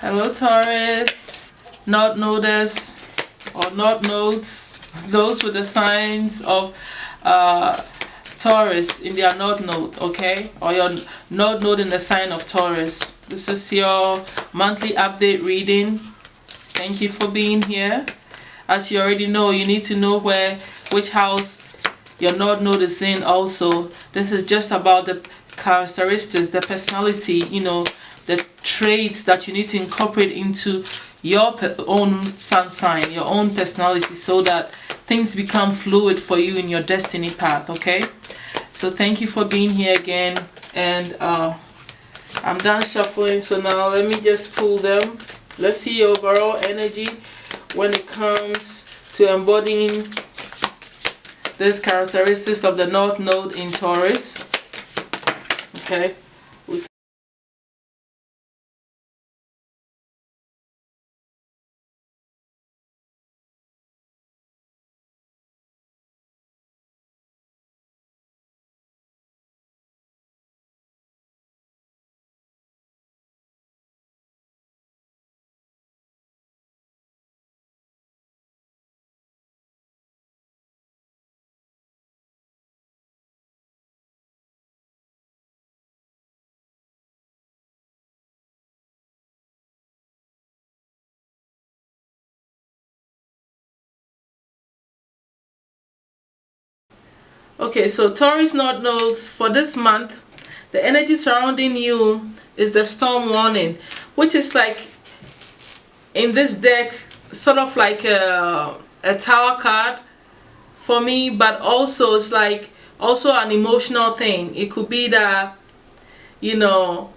Hello Taurus, North Noders or North Nodes, those with the signs of Taurus in their North Node, okay? Or your North Node in the sign of Taurus. This is your monthly update reading. Thank you for being here. As you already know, you need to know which house your North Node is in also. This is just about the characteristics, the personality, you know, the traits that you need to incorporate into your own sun sign, your own personality, so that things become fluid for you in your destiny path, okay? So thank you for being here again, and I'm done shuffling, so now let me just pull them. Let's see your overall energy when it comes to embodying these characteristics of the North Node in Taurus, okay? Okay, so Taurus North Nodes for this month, the energy surrounding you is the storm warning, which is like in this deck sort of like a tower card for me, but also it's like also an emotional thing. It could be that, you know,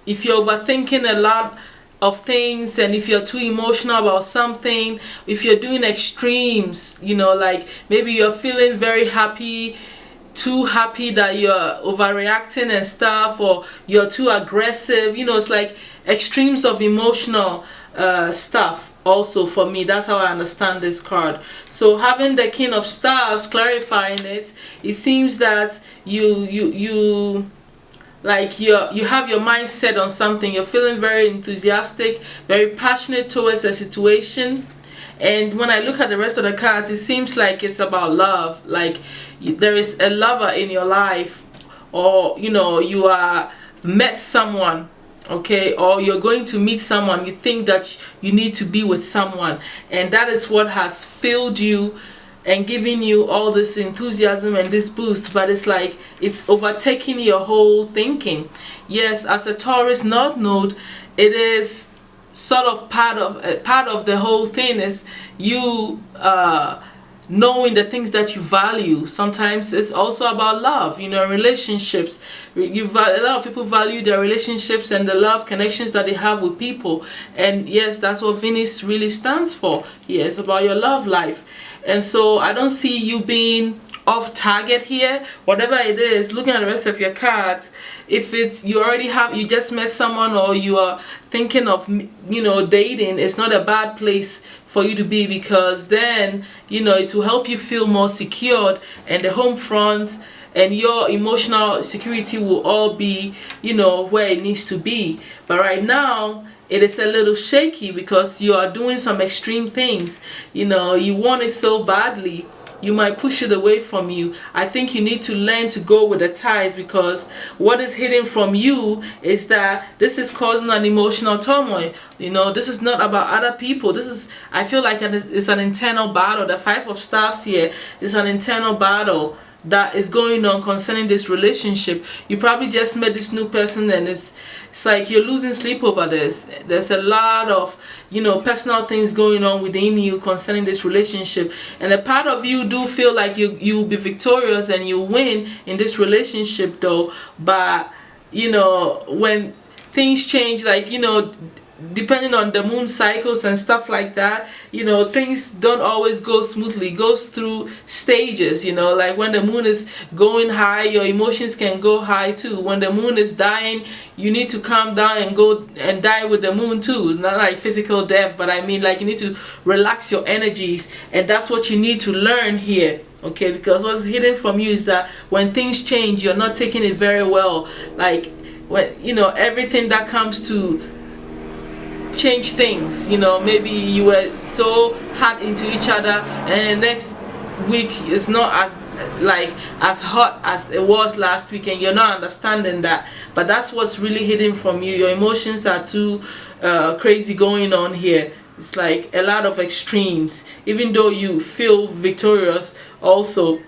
if you're overthinking a lot of things, and if you're too emotional about something, if you're doing extremes, you know, like maybe you're feeling very happy, too happy that you're overreacting and stuff, or you're too aggressive, you know, it's like extremes of emotional stuff. Also for me, that's how I understand this card. So having the King of Stars clarifying it, it seems that you like you have your mind set on something. You're feeling very enthusiastic, very passionate towards a situation. And when I look at the rest of the cards, it seems like it's about love. Like there is a lover in your life, or you know, you are met someone, okay, or you're going to meet someone. You think that you need to be with someone, and that is what has filled you and giving you all this enthusiasm and this boost, but it's like it's overtaking your whole thinking. Yes, as a Taurus North Node, it is sort of part of the whole thing is you knowing the things that you value. Sometimes it's also about love, you know, relationships. A lot of people value their relationships and the love connections that they have with people, and yes, that's what Venus really stands for. Yes, about your love life. And so I don't see you being off target here. Whatever it is, looking at the rest of your cards, if it's you just met someone, or you are thinking of, you know, dating, it's not a bad place for you to be, because then, you know, it will help you feel more secured, and the home front and your emotional security will all be, you know, where it needs to be. But right now it is a little shaky because you are doing some extreme things. You know, you want it so badly, you might push it away from you. I think you need to learn to go with the tides, because what is hidden from you is that this is causing an emotional turmoil. You know, this is not about other people. This is, I feel like it's an internal battle. The Five of Staffs here is an internal battle that is going on concerning this relationship. You probably just met this new person, and it's like you're losing sleep over this. There's a lot of, you know, personal things going on within you concerning this relationship, and a part of you do feel like you'll be victorious and you win in this relationship though. But you know, when things change, like, you know, depending on the moon cycles and stuff like that, you know, things don't always go smoothly. It goes through stages, you know, like when the moon is going high, your emotions can go high too. When the moon is dying, you need to calm down and go and die with the moon too. Not like physical death, but I mean like you need to relax your energies, and that's what you need to learn here. Okay, because what's hidden from you is that when things change, you're not taking it very well. Like when, you know, everything that comes to change things, you know, maybe you were so hard into each other, and the next week is not as hot as it was last week, and you're not understanding that. But that's what's really hidden from you. Your emotions are too crazy going on here. It's like a lot of extremes, even though you feel victorious also,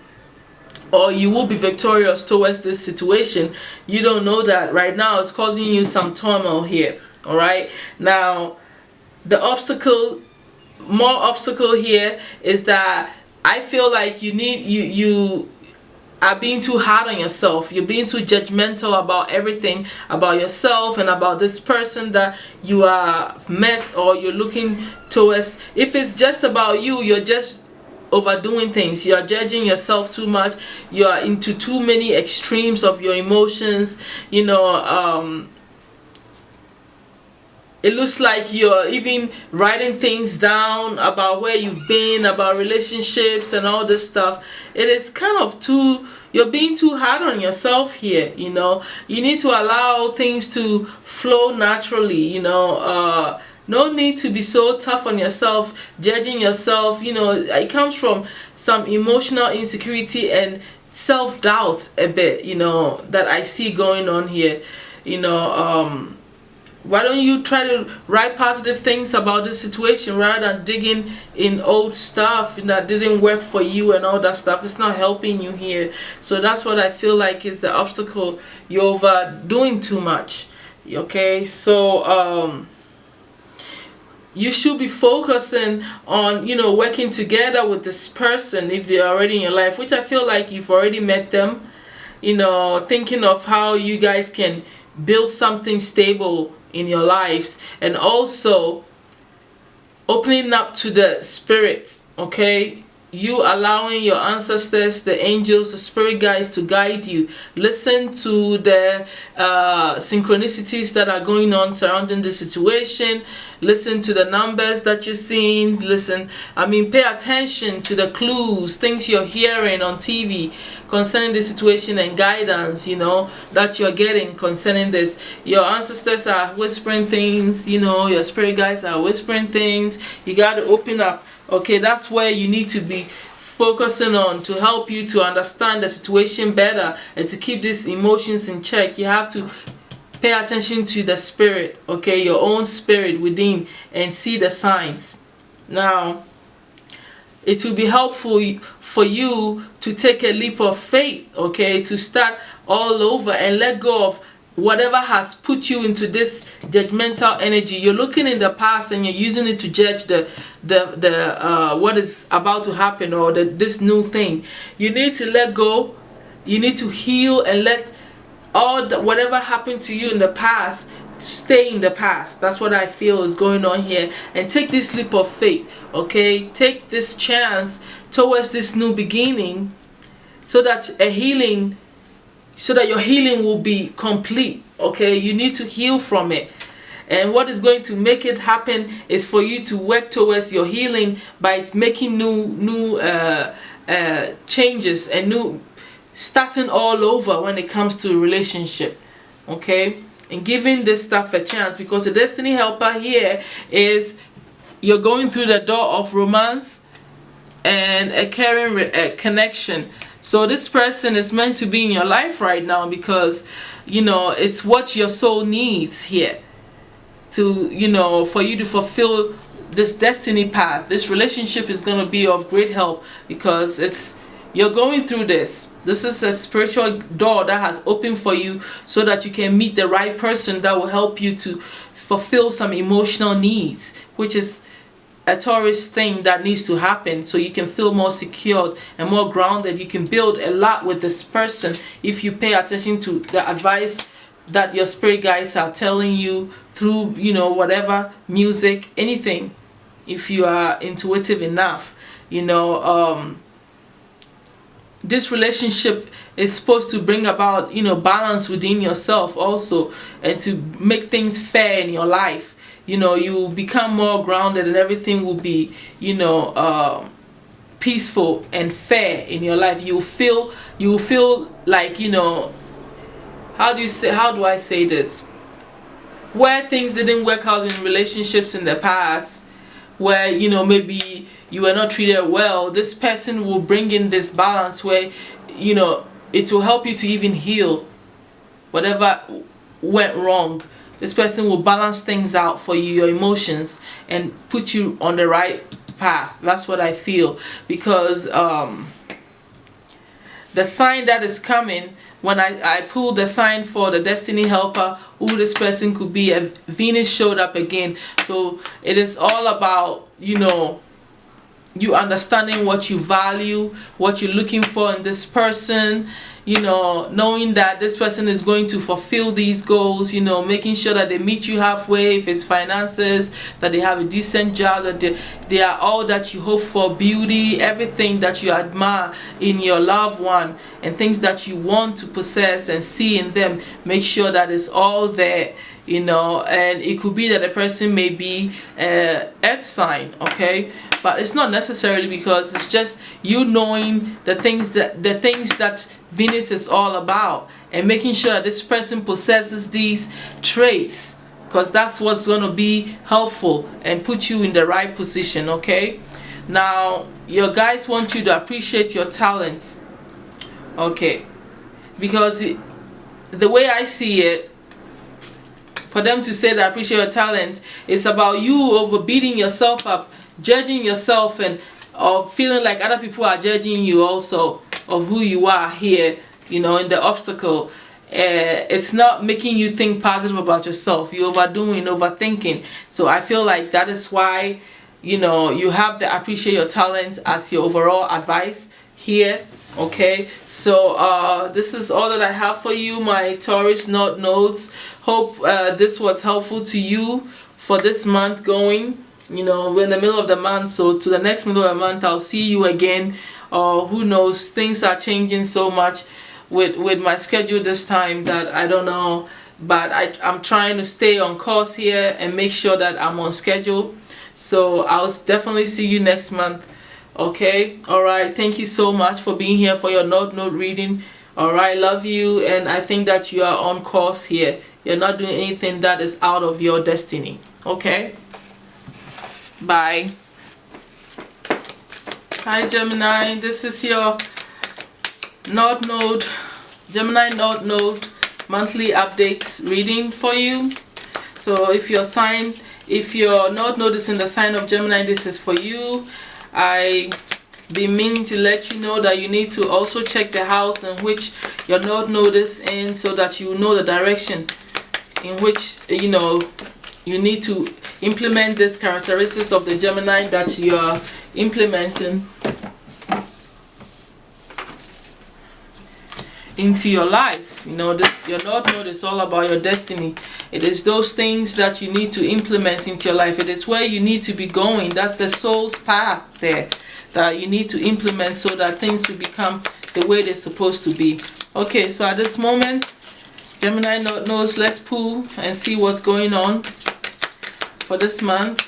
or you will be victorious towards this situation. You don't know that right now. It's causing you some turmoil here. All right, now the more obstacle here is that I feel like you are being too hard on yourself. You're being too judgmental about everything, about yourself and about this person that you are met or you're looking towards. If it's just about you, you're just overdoing things. You are judging yourself too much. You are into too many extremes of your emotions. You know, it looks like you're even writing things down about where you've been, about relationships and all this stuff. It is kind of you're being too hard on yourself here, you know. You need to allow things to flow naturally, you know. No need to be so tough on yourself, judging yourself. You know, it comes from some emotional insecurity and self-doubt a bit, you know, that I see going on here, you know. Why don't you try to write positive things about this situation rather than digging in old stuff that didn't work for you and all that stuff? It's not helping you here. So that's what I feel like is the obstacle. You're overdoing too much. Okay, so you should be focusing on, you know, working together with this person if they're already in your life, which I feel like you've already met them. You know, thinking of how you guys can build something stable in your lives, and also opening up to the spirits. Okay, you allowing your ancestors, the angels, the spirit guides to guide you. Listen to the synchronicities that are going on surrounding the situation. Listen to the numbers that you're seeing. Pay attention to the clues, things you're hearing on TV concerning the situation, and guidance, you know, that you're getting concerning this. Your ancestors are whispering things, you know, your spirit guides are whispering things. You got to open up. Okay, that's where you need to be focusing on to help you to understand the situation better and to keep these emotions in check. You have to pay attention to the spirit, okay, your own spirit within, and see the signs. Now, it will be helpful for you to take a leap of faith, okay, to start all over and let go of whatever has put you into this judgmental energy. You're looking in the past and you're using it to judge the what is about to happen, or this new thing. You need to let go. You need to heal and let whatever happened to you in the past stay in the past. That's what I feel is going on here. And take this leap of faith, okay? Take this chance towards this new beginning, so that your healing will be complete. Okay, you need to heal from it, and what is going to make it happen is for you to work towards your healing by making new changes and starting all over when it comes to a relationship. Okay, and giving this stuff a chance, because the destiny helper here is you're going through the door of romance and a caring connection. So this person is meant to be in your life right now, because, you know, it's what your soul needs here to, you know, for you to fulfill this destiny path. This relationship is going to be of great help, because you're going through this. This is a spiritual door that has opened for you, so that you can meet the right person that will help you to fulfill some emotional needs, which is a Taurus thing that needs to happen, so you can feel more secured and more grounded. You can build a lot with this person if you pay attention to the advice that your spirit guides are telling you through, you know, whatever, music, anything. If you are intuitive enough, you know, this relationship is supposed to bring about, you know, balance within yourself also, and to make things fair in your life. You know, you will become more grounded, and everything will be, you know, peaceful and fair in your life. You will feel like, you know, how do I say this, where things didn't work out in relationships in the past, where, you know, maybe you were not treated well, this person will bring in this balance where, you know, it will help you to even heal whatever went wrong. This person will balance things out for you, your emotions, and put you on the right path. That's what I feel, because the sign that is coming, when I pulled the sign for the destiny helper, who this person could be, a Venus showed up again. So it is all about, you know, you understanding what you value, what you're looking for in this person, you know, knowing that this person is going to fulfill these goals, you know, making sure that they meet you halfway, if it's finances, that they have a decent job, that they are all that you hope for, beauty, everything that you admire in your loved one, and things that you want to possess and see in them. Make sure that it's all there, you know. And it could be that a person may be earth sign, okay, but it's not necessarily, because it's just you knowing the things that Venus is all about, and making sure that this person possesses these traits, because that's what's going to be helpful and put you in the right position. Okay, now your guides want you to appreciate your talents, okay, because the way I see it, for them to say that appreciate your talent, it's about you overbeating yourself up, judging yourself, and or feeling like other people are judging you also of who you are here, you know, in the obstacle. It's not making you think positive about yourself. You're overdoing, overthinking. So I feel like that is why, you know, you have to appreciate your talent as your overall advice here. Okay, so this is all that I have for you, my Taurus North Nodes. Hope this was helpful to you for this month going. You know, we're in the middle of the month, so to the next middle of the month I'll see you again, or who knows, things are changing so much with my schedule this time that I don't know, but I'm trying to stay on course here and make sure that I'm on schedule. So I'll definitely see you next month. Okay, all right, thank you so much for being here for your North Node reading. All right, love you, and I think that you are on course here. You're not doing anything that is out of your destiny. Okay, bye. Hi Gemini, this is your North Node, Gemini North Node monthly updates reading for you. So if your North Node is in the sign of Gemini, this is for you. I been meaning to let you know that you need to also check the house in which your North Node is in, so that you know the direction in which, you know, you need to implement this characteristics of the Gemini that you are implementing into your life. You know, this, your North Node is all about your destiny. It is those things that you need to implement into your life. It is where you need to be going. That's the soul's path there that you need to implement, so that things will become the way they're supposed to be. Okay, so at this moment, Gemini North Nodes, let's pull and see what's going on for this month.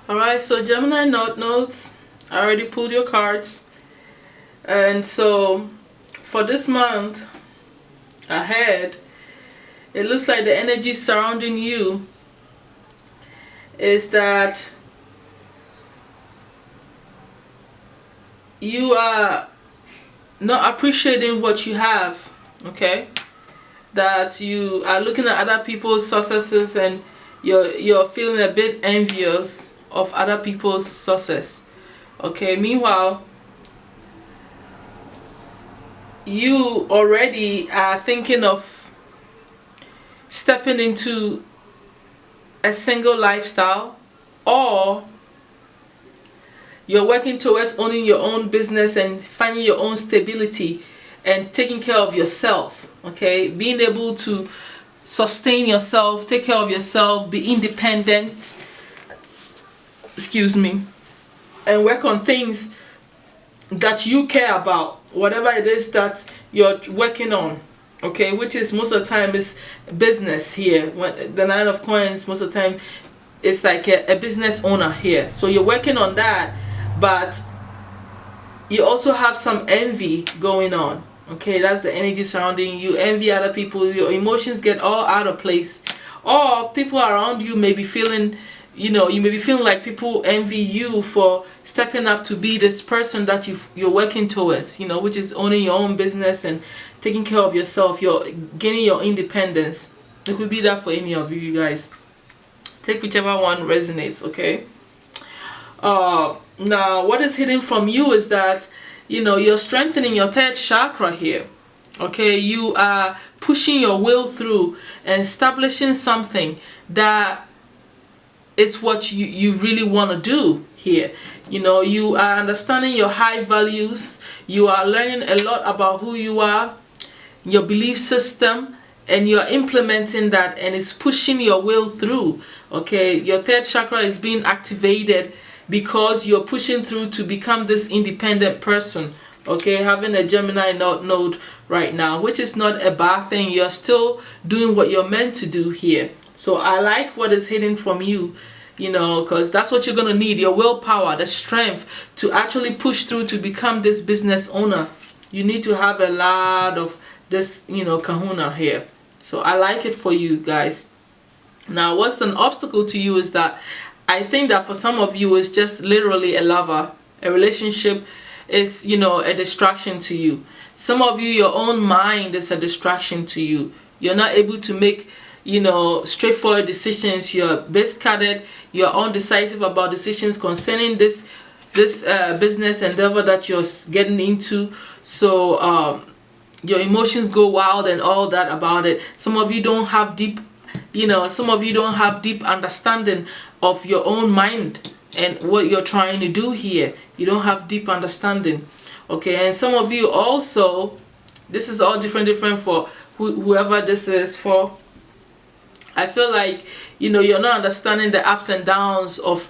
Alright, so Gemini North Nodes, I already pulled your cards. And so for this month ahead, it looks like the energy surrounding you is that you are not appreciating what you have, okay? That you are looking at other people's successes and you're feeling a bit envious of other people's success. Okay, meanwhile, you already are thinking of stepping into a single lifestyle, or you're working towards owning your own business and finding your own stability and taking care of yourself. Okay, being able to sustain yourself, take care of yourself, be independent, excuse me, and work on things that you care about, whatever it is that you're working on, okay, which is most of the time is business here. When the Nine of Coins, most of the time it's like a business owner here, so you're working on that, but you also have some envy going on, okay? That's the energy surrounding you. Envy other people, your emotions get all out of place, or people around you may be feeling, you know, you may be feeling like people envy you for stepping up to be this person that you're working towards, you know, which is owning your own business and taking care of yourself. You're gaining your independence. It could be that for any of you guys. Take whichever one resonates, okay? Now what is hidden from you is that, you know, you're strengthening your third chakra here, okay? You are pushing your will through and establishing something that is what you really want to do here. You know, you are understanding your high values, you are learning a lot about who you are, your belief system, and you're implementing that, and it's pushing your will through, okay? Your third chakra is being activated because you're pushing through to become this independent person, okay? Having a Gemini node right now, which is not a bad thing. You're still doing what you're meant to do here. So I like what is hidden from you, you know, because that's what you're going to need, your willpower, the strength to actually push through to become this business owner. You need to have a lot of this, you know, kahuna here. So I like it for you guys. Now what's an obstacle to you is that I think that for some of you it's just literally a lover. A relationship is, you know, a distraction to you. Some of you, your own mind is a distraction to you. You're not able to make, you know, straightforward decisions. You're base-carded, you're undecisive about decisions concerning this business endeavor that you're getting into. So your emotions go wild and all that about it. Some of you don't have deep, you know, some of you don't have deep understanding of your own mind and what you're trying to do here. You don't have deep understanding, okay? And some of you also, this is all different for whoever this is for. I feel like, you know, you're not understanding the ups and downs of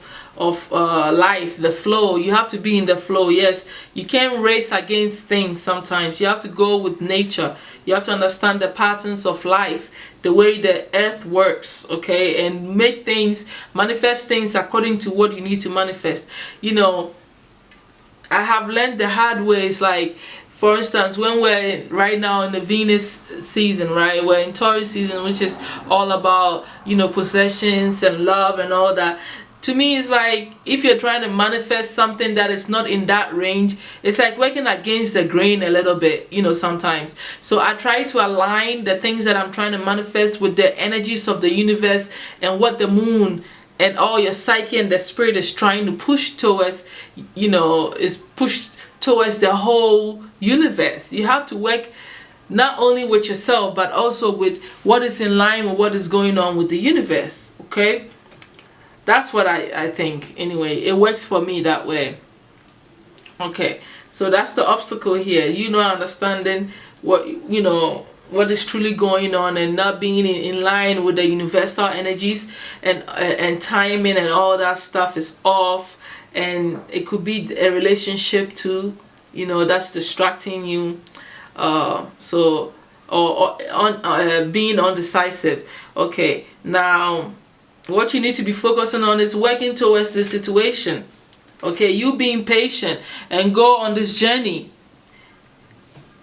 life, the flow. You have to be in the flow. Yes, you can't race against things sometimes. You have to go with nature. You have to understand the patterns of life, the way the earth works, okay, and make things, manifest things according to what you need to manifest. You know, I have learned the hard way. It's like, for instance, when we're right now in the Venus season, right? We're in Taurus season, which is all about, you know, possessions and love and all that. To me, it's like if you're trying to manifest something that is not in that range, it's like working against the grain a little bit, you know, sometimes. So I try to align the things that I'm trying to manifest with the energies of the universe and what the moon and all your psyche and the spirit is trying to push towards, you know, is pushed towards the whole universe. You have to work not only with yourself, but also with what is in line with what is going on with the universe, okay? That's what I think. Anyway, it works for me that way. Okay, so that's the obstacle here. You know, understanding what, you know, what is truly going on and not being in line with the universal energies, and timing and all that stuff is off. And it could be a relationship too, you know, that's distracting you. So being undecisive. Okay, now what you need to be focusing on is working towards this situation, okay? You being patient and go on this journey.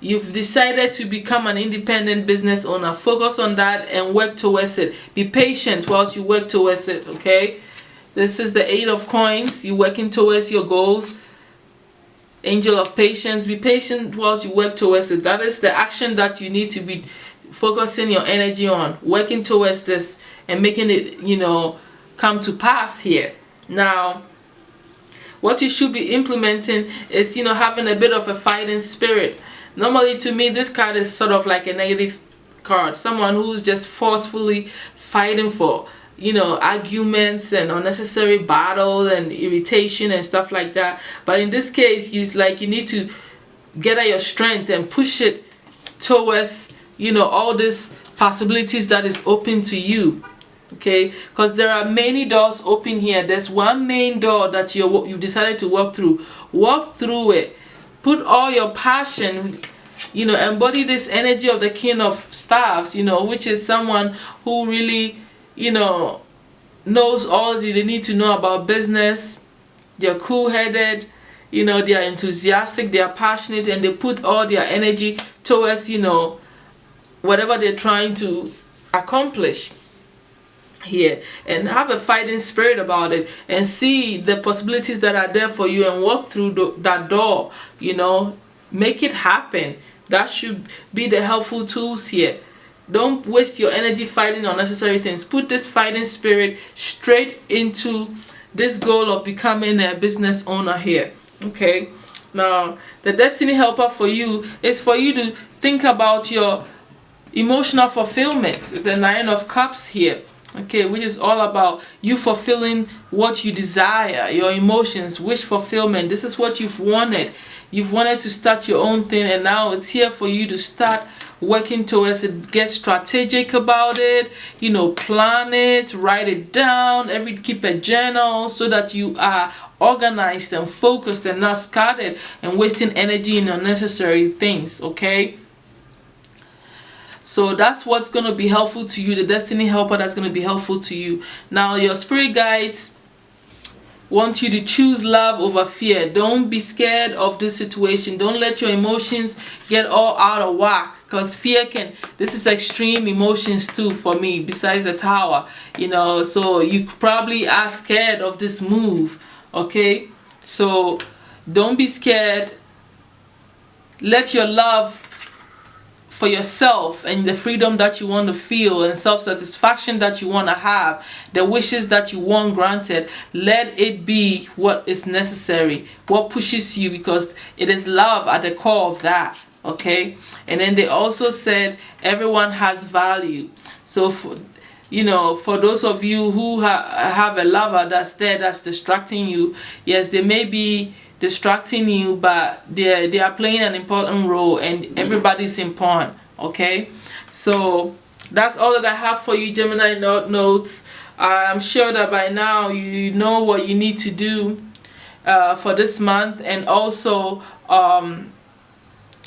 You've decided to become an independent business owner. Focus on that and work towards it. Be patient whilst you work towards it, okay? This is the 8 of Coins. You're working towards your goals. Angel of Patience. Be patient whilst you work towards it. That is the action that you need to be focusing your energy on, working towards this and making it, you know, come to pass here. Now what you should be implementing is, you know, having a bit of a fighting spirit. Normally to me this card is sort of like a negative card, someone who's just forcefully fighting for, you know, arguments and unnecessary battles and irritation and stuff like that. But in this case, you need to gather your strength and push it towards, you know, all this possibilities that is open to you. Okay, because there are many doors open here. There's one main door that you've decided to walk through. Walk through it. Put all your passion, embody this energy of the King of Staffs, which is someone who really, knows all they need to know about business. They're cool-headed, they are enthusiastic, they are passionate, and they put all their energy towards, whatever they're trying to accomplish here, and have a fighting spirit about it, and see the possibilities that are there for you, and walk through that door. Make it happen. That should be the helpful tools here. Don't waste your energy fighting unnecessary things. Put this fighting spirit straight into this goal of becoming a business owner here. Okay, now the destiny helper for you is for you to think about your emotional fulfillment. It's the Nine of Cups here. Okay, which is all about you fulfilling what you desire, your emotions, wish fulfillment. This is what you've wanted. You've wanted to start your own thing, and now it's here for you to start working towards it. Get strategic about it, plan it, write it down, keep a journal, so that you are organized and focused and not scattered and wasting energy in unnecessary things. Okay, so that's what's going to be helpful to you, the destiny helper that's going to be helpful to you. Now your spirit guides want you to choose love over fear. Don't be scared of this situation. Don't let your emotions get all out of whack, because fear this is extreme emotions too for me, besides the Tower, so you probably are scared of this move. Okay, so don't be scared. Let your love for yourself and the freedom that you want to feel and self-satisfaction that you want to have, the wishes that you want granted, let it be what is necessary, what pushes you, because it is love at the core of that. Okay, and then they also said everyone has value. So for those of you who have a lover that's there, that's distracting you, yes, they may be distracting you, but they are playing an important role, and everybody's important. Okay, so that's all that I have for you, Gemini notes. I'm sure that by now you know what you need to do for this month, and also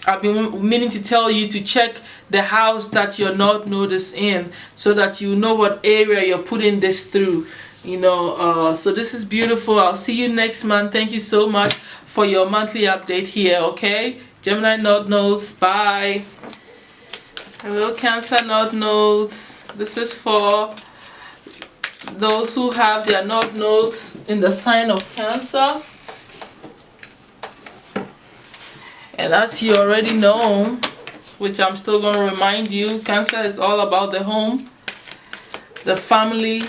I've been meaning to tell you to check the house that your North Node is in, so that you know what area you're putting this through. So this is beautiful. I'll see you next month. Thank you so much for your monthly update here. Okay, Gemini North Nodes. Bye. Hello, Cancer North Nodes. This is for those who have their North Nodes in the sign of Cancer. And as you already know, which I'm still going to remind you, Cancer is all about the home, the family,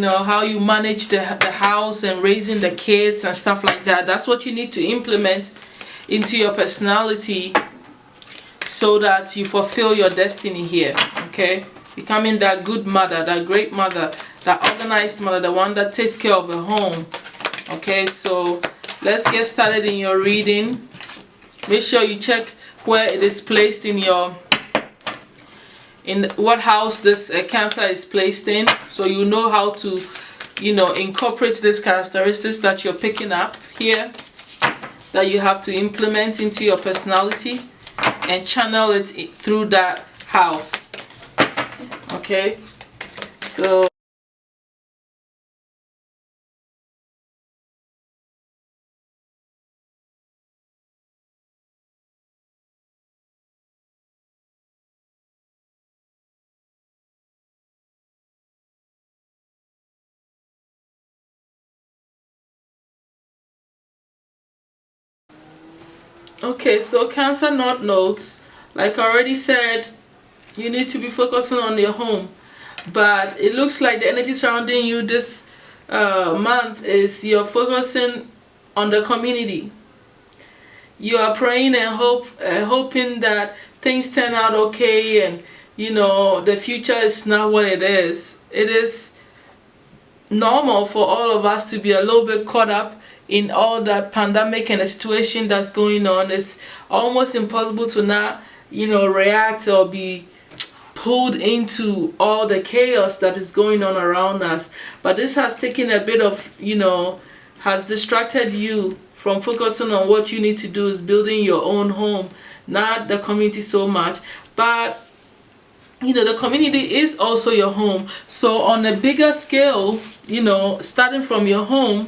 how you manage the house and raising the kids and stuff like that. That's what you need to implement into your personality, so that you fulfill your destiny here. Okay, becoming that good mother, that great mother, that organized mother, the one that takes care of a home. Okay, so let's get started in your reading. Make sure you check where it is placed in what house this Cancer is placed in, so you know how to incorporate these characteristics that you're picking up here, that you have to implement into your personality and channel it through that house. Okay, so Cancer North Nodes, like I already said, you need to be focusing on your home, but it looks like the energy surrounding you this month is you're focusing on the community. You are praying and hoping that things turn out okay, and the future is not what it is. It is normal for all of us to be a little bit caught up in all the pandemic and the situation that's going on. It's almost impossible to not react or be pulled into all the chaos that is going on around us. But this has taken a bit of, has distracted you from focusing on what you need to do, is building your own home, not the community so much. But the community is also your home. So on a bigger scale, starting from your home,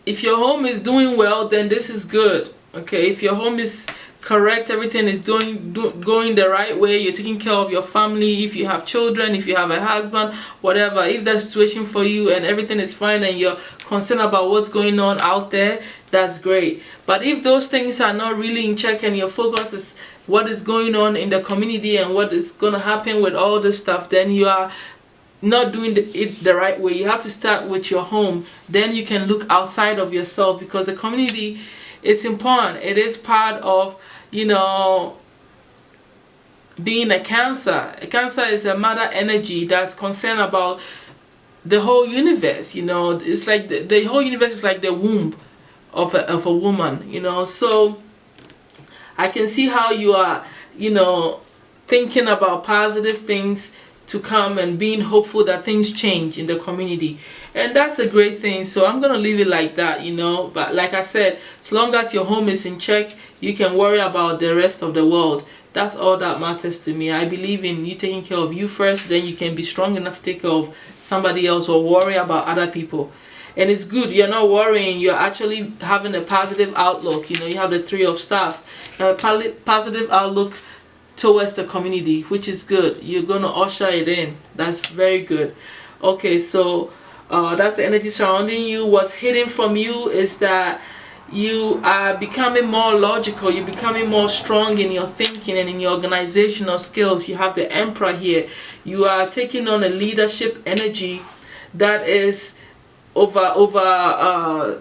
if your home is doing well, then this is good. Okay, if your home is correct, everything is going the right way, you're taking care of your family, if you have children, if you have a husband, whatever, if the situation for you and everything is fine and you're concerned about what's going on out there, that's great. But if those things are not really in check and your focus is what is going on in the community and what is going to happen with all this stuff, then you are not doing it the right way. You have to start with your home, then you can look outside of yourself, because the community is important. It is part of being a Cancer. A Cancer is a mother energy that's concerned about the whole universe. It's like the whole universe is like the womb of a woman. So I can see how you are thinking about positive things to come and being hopeful that things change in the community, and that's a great thing. So I'm gonna leave it like that. But like I said, as long as your home is in check, you can worry about the rest of the world. That's all that matters to me. I believe in you taking care of you first, then you can be strong enough to take care of somebody else or worry about other people. And it's good, you're not worrying, you're actually having a positive outlook. You have the Three of Staffs, you have a positive outlook towards the community, which is good. You're gonna usher it in. That's very good. Okay, so that's the energy surrounding you. What's hidden from you is that you are becoming more logical, you're becoming more strong in your thinking and in your organizational skills. You have the Emperor here. You are taking on a leadership energy that is overpowering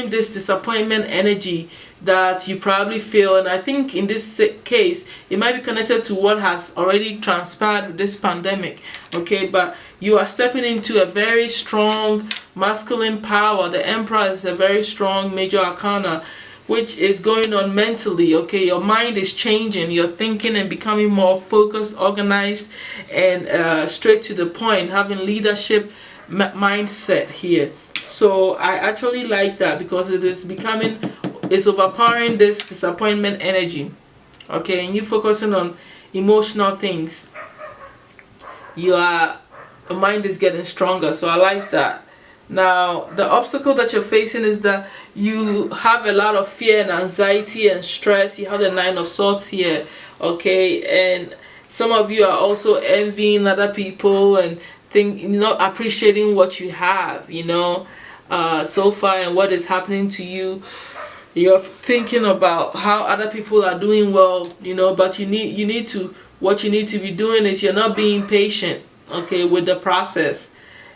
this disappointment energy that you probably feel. And I think in this case it might be connected to what has already transpired with this pandemic. Okay, but you are stepping into a very strong masculine power. The Emperor is a very strong major arcana, which is going on mentally. Okay, your mind is changing, you're thinking and becoming more focused, organized, and straight to the point, having leadership mindset here. So I actually like that, because it's overpowering this disappointment energy. Okay, and you focusing on emotional things, your mind is getting stronger. So I like that. Now the obstacle that you're facing is that you have a lot of fear and anxiety and stress. You have the Nine of Swords here. Okay, and some of you are also envying other people and not appreciating what you have so far and what is happening to you. You're thinking about how other people are doing well, but what you need to be doing is you're not being patient, okay, with the process,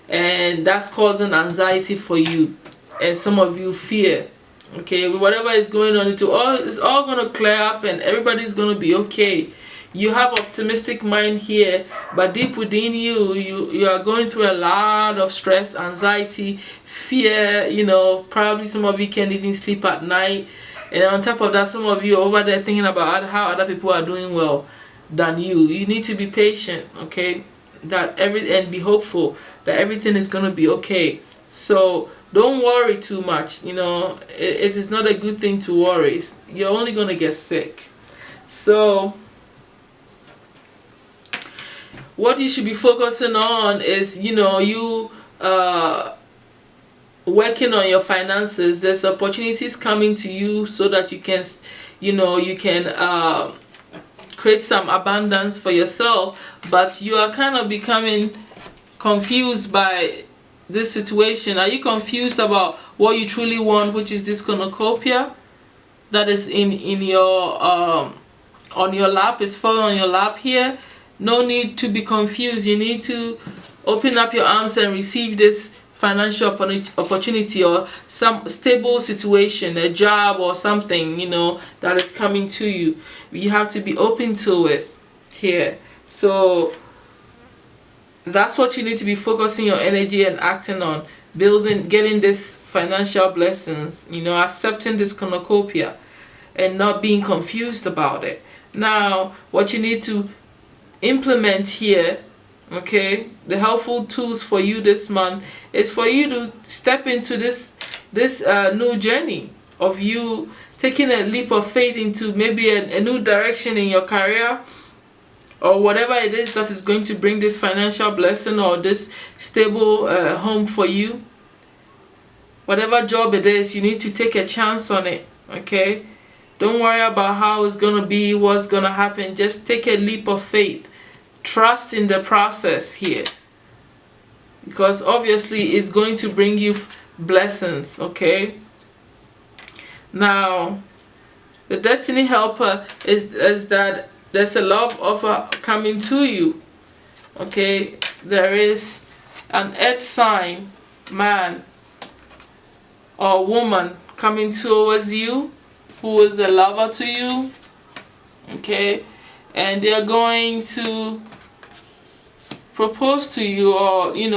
and that's causing anxiety for you, and some of you fear. Okay, whatever is going on, it's all gonna clear up and everybody's gonna be okay. You have optimistic mind here, but deep within you are going through a lot of stress, anxiety, fear. Probably some of you can't even sleep at night, and on top of that, some of you are over there thinking about how other people are doing well than you. You need to be patient, okay? And be hopeful that everything is gonna be okay. So don't worry too much. It is not a good thing to worry. You're only gonna get sick. So what you should be focusing on is working on your finances. There's opportunities coming to you so that you can create some abundance for yourself, but you are kind of becoming confused by this situation. Are you confused about what you truly want, which is this cornucopia that is in your on your lap? Is falling on your lap here. No need to be confused. You need to open up your arms and receive this financial opportunity or some stable situation, a job or something, that is coming to you. You have to be open to it here. So that's what you need to be focusing your energy and acting on, getting this financial blessings, accepting this cornucopia and not being confused about it. Now, what you need to implement here, okay, the helpful tools for you this month is for you to step into this new journey of you taking a leap of faith into maybe a new direction in your career, or whatever it is that is going to bring this financial blessing or this stable home for you. Whatever job it is, you need to take a chance on it, okay? Don't worry about how it's going to be, what's going to happen. Just take a leap of faith. Trust in the process here, because obviously it's going to bring you blessings, okay? Now, the destiny helper is that there's a love offer coming to you, okay? There is an earth sign man or woman coming towards you who is a lover to you, okay? And they're going to propose to you, or they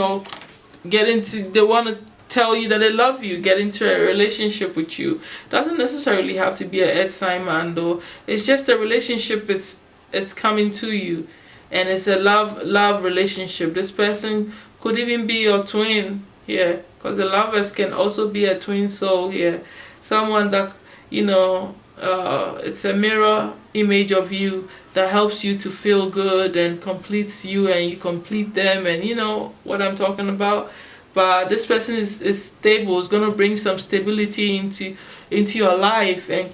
want to tell you that they love you, get into a relationship with you. Doesn't necessarily have to be an earth sign man though. It's just a relationship. It's coming to you, and it's a love relationship. This person could even be your twin here, because the lovers can also be a twin soul here. Someone that it's a mirror image of you that helps you to feel good and completes you, and you complete them, and you know what I'm talking about. But this person is stable. It's going to bring some stability into your life, and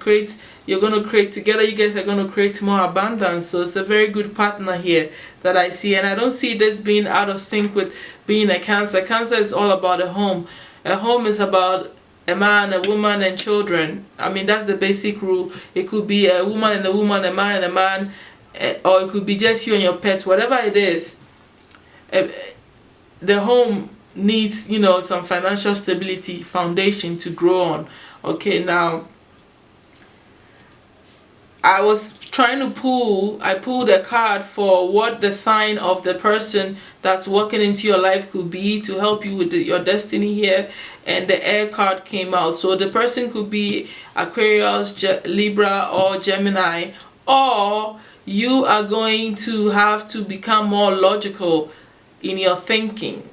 you're going to create together. You guys are going to create more abundance. So it's a very good partner here that I see, and I don't see this being out of sync with being a Cancer. Cancer is all about a home. A home is about a man, a woman, and children. I mean, that's the basic rule. It could be a woman and a woman, a man and a man, or it could be just you and your pets. Whatever it is, the home needs some financial stability, foundation to grow on. Okay, now I was trying to I pulled a card for what the sign of the person that's walking into your life could be to help you with your destiny here, and the air card came out. So the person could be Aquarius, Libra, or Gemini, or you are going to have to become more logical in your thinking.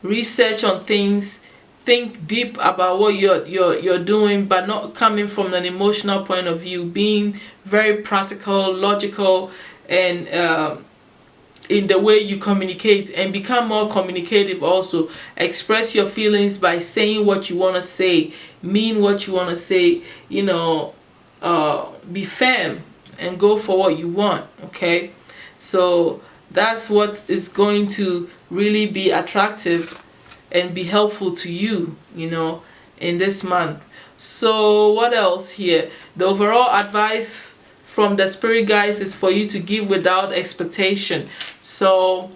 Research on things, think deep about what you're doing, but not coming from an emotional point of view, being very practical, logical, and in the way you communicate, and become more communicative. Also express your feelings by saying what you want to say, mean what you want to say, be firm and go for what you want. Okay, so that's what is going to really be attractive and be helpful to you, in this month. So what else here? The overall advice from the spirit guides is for you to give without expectation. So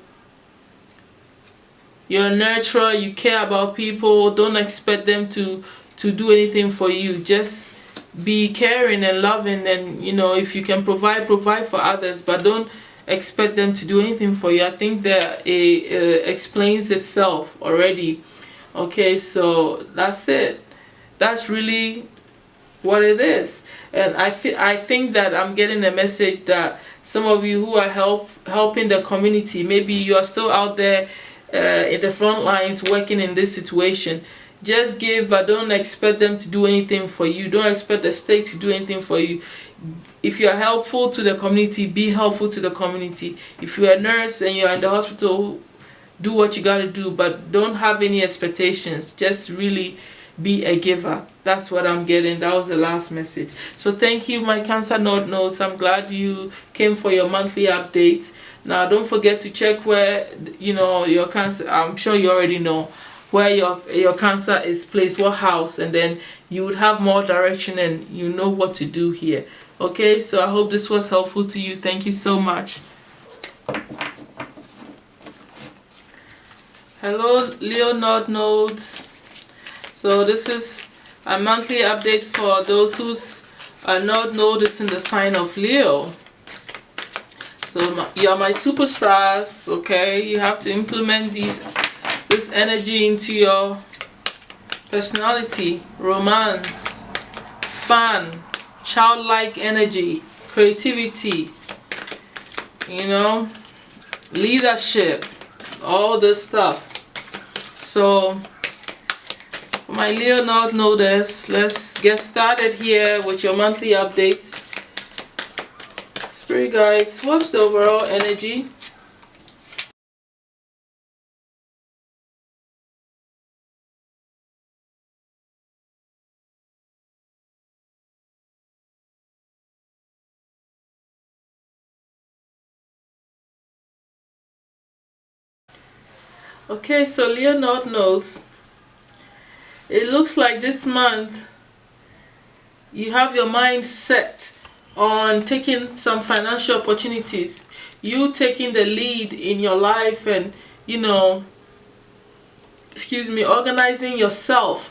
you're a nurturer, you care about people. Don't expect them to do anything for you. Just be caring and loving, and if you can provide for others, but don't expect them to do anything for you. I think that it explains itself already. Okay, so that's it. That's really what it is. And I think that I'm getting a message that some of you who are helping the community, maybe you are still out there in the front lines working in this situation. Just give, but don't expect them to do anything for you. Don't expect the state to do anything for you. If you are helpful to the community, be helpful to the community. If you're a nurse and you're in the hospital, do what you got to do, but don't have any expectations. Just really be a giver. That's what I'm getting. That was the last message. So thank you, my Cancer Node Notes. I'm glad you came for your monthly updates. Now don't forget to check where your Cancer, I'm sure you already know where your Cancer is placed, what house, and then you would have more direction and you know what to do here. Okay, so I hope this was helpful to you. Thank you so much. Hello, Leo Node Nodes. So this is a monthly update for those whose node is in the sign of Leo. So you're my superstars. Okay, you have to implement this energy into your personality, romance, fun, childlike energy. creativity, you know, leadership, all this stuff. So my Leo North Notice, let's get started here with your monthly updates. Spirit guides, what's the overall energy? Okay, so Leo North knows. It looks like this month you have your mind set on taking some financial opportunities. You taking the lead in your life and, you know, organizing yourself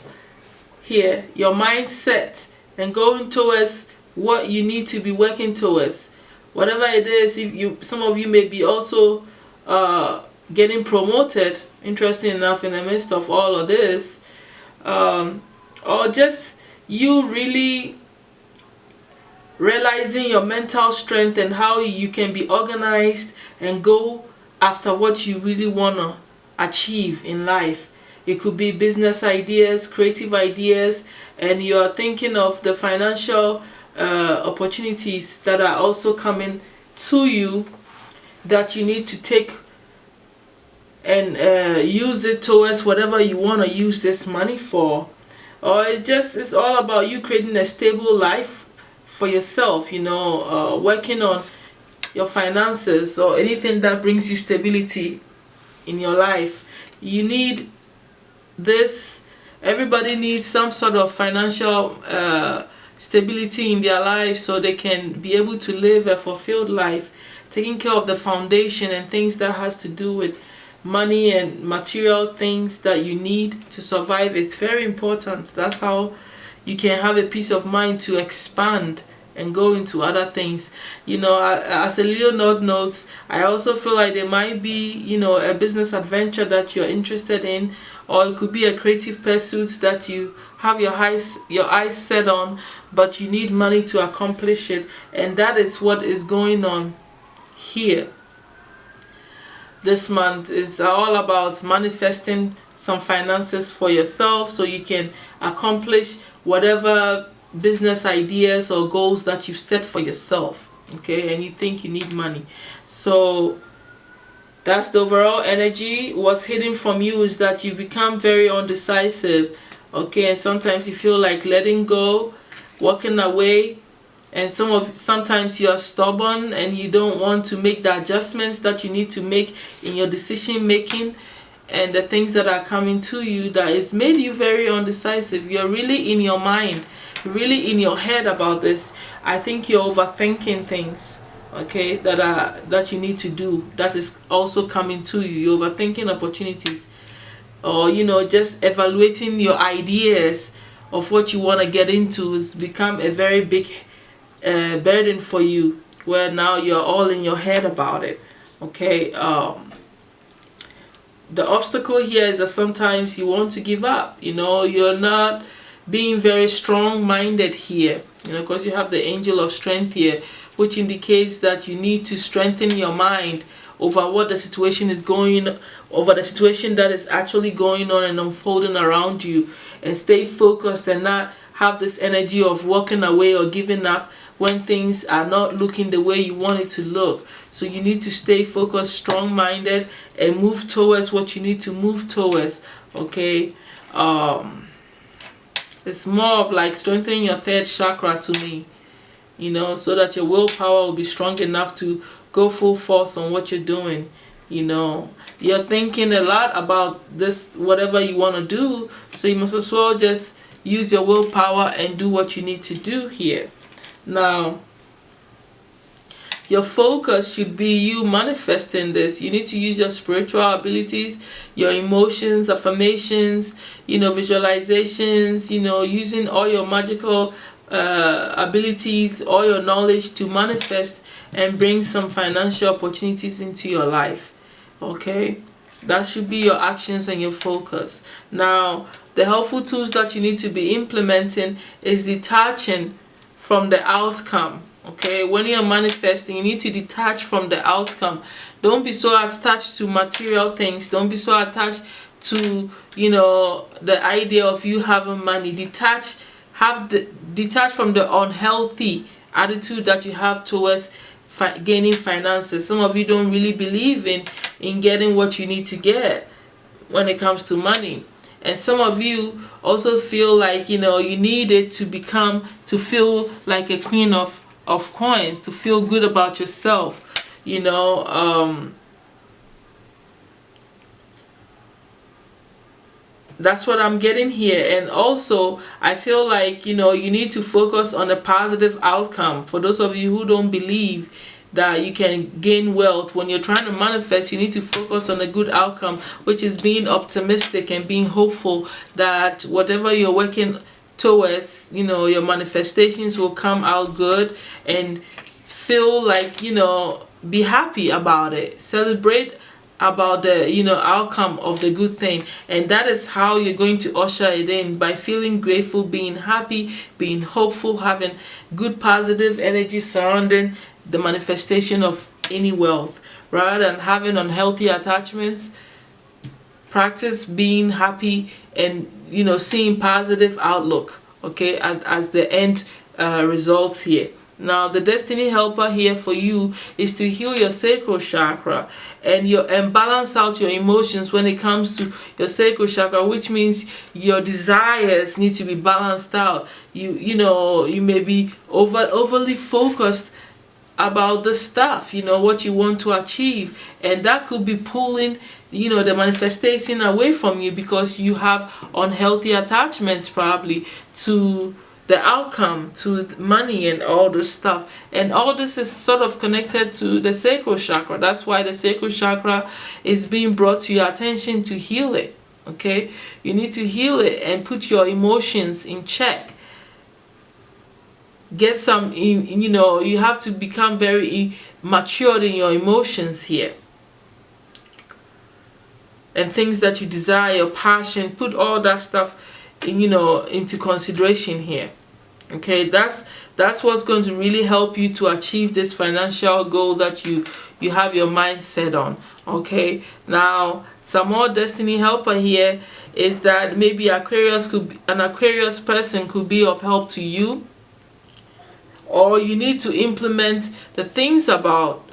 here, your mindset, and going towards what you need to be working towards. Whatever it is, if some of you may be also getting promoted, interesting enough, in the midst of all of this, or just you really realizing your mental strength and how you can be organized and go after what you really want to achieve in life. It could be business ideas, creative ideas, and you're thinking of the financial opportunities that are also coming to you that you need to take and use it towards whatever you want to use this money for. Or it's all about you creating a stable life for yourself, you know, working on your finances or anything that brings you stability in your life. You need this. Everybody needs some sort of financial stability in their life so they can be able to live a fulfilled life, taking care of the foundation and things that has to do with money and material things that you need to survive. It's very important. That's how you can have a peace of mind to expand and go into other things. You know, as a Leo North notes, I also feel like there might be, you know, a business adventure that you're interested in, or it could be a creative pursuit that you have your eyes set on, but you need money to accomplish it, and that is what is going on here. This month is all about manifesting some finances for yourself so you can accomplish whatever business ideas or goals that you've set for yourself, okay, and you think you need money. So that's the overall energy. What's hidden from you is that you become very undecisive, okay, and sometimes you feel like letting go, walking away, and sometimes you are stubborn and you don't want to make the adjustments that you need to make in your decision making and the things that are coming to you that is made you very undecisive. You're really in your mind, really in your head about this. I think you're overthinking things, okay, that you need to do, that is also coming to you. You're overthinking opportunities, or, you know, just evaluating your ideas of what you want to get into has become a very big burden for you, where now you're all in your head about it, okay. The obstacle here is that sometimes you want to give up, you know, you're not being very strong-minded here, you know, because you have the angel of strength here, which indicates that you need to strengthen your mind over what the situation is over the situation that is actually going on and unfolding around you, and stay focused and not have this energy of walking away or giving up when things are not looking the way you want it to look. So you need to stay focused, strong-minded, and move towards what you need to move towards, okay. It's more of like strengthening your third chakra to me, you know, so that your willpower will be strong enough to go full force on what you're doing. You know, you're thinking a lot about this, whatever you want to do, so you must as well just use your willpower and do what you need to do here. Now, your focus should be you manifesting this. You need to use your spiritual abilities, your emotions, affirmations, you know, visualizations, you know, using all your magical abilities, all your knowledge to manifest and bring some financial opportunities into your life, okay. That should be your actions and your focus. Now, the helpful tools that you need to be implementing is detaching from the outcome, Okay, when you're manifesting, you need to detach from the outcome. Don't be so attached to material things. Don't be so attached to, you know, the idea of you having money. Detach from the unhealthy attitude that you have towards gaining finances. Some of you don't really believe in getting what you need to get when it comes to money. And some of you also feel like, you know, you need it to feel like a queen of coins, to feel good about yourself, you know. That's what I'm getting here. And also, I feel like, you know, you need to focus on a positive outcome. For those of you who don't believe that you can gain wealth, when you're trying to manifest, you need to focus on a good outcome, which is being optimistic and being hopeful that whatever you're working towards, you know, your manifestations will come out good, and feel like, you know, be happy about it, celebrate about the, you know, outcome of the good thing. And that is how you're going to usher it in, by feeling grateful, being happy, being hopeful, having good positive energy surrounding the manifestation of any wealth, rather than having unhealthy attachments. Practice being happy and, you know, seeing positive outlook, okay, as the end results here. Now, the destiny helper here for you is to heal your sacral chakra and balance out your emotions when it comes to your sacral chakra, which means your desires need to be balanced out. You know, you may be overly focused about the stuff, you know, what you want to achieve, and that could be pulling, you know, the manifestation away from you, because you have unhealthy attachments probably to the outcome, to money and all this stuff. And all this is sort of connected to the sacral chakra. That's why the sacral chakra is being brought to your attention, to heal it. Okay, you need to heal it and put your emotions in check. Get some, you know, you have to become very matured in your emotions here, and things that you desire, your passion, put all that stuff in, you know, into consideration here. Okay, that's what's going to really help you to achieve this financial goal that you have your mind set on. Okay, now some more destiny helper here is that maybe an Aquarius person could be of help to you, or you need to implement the things about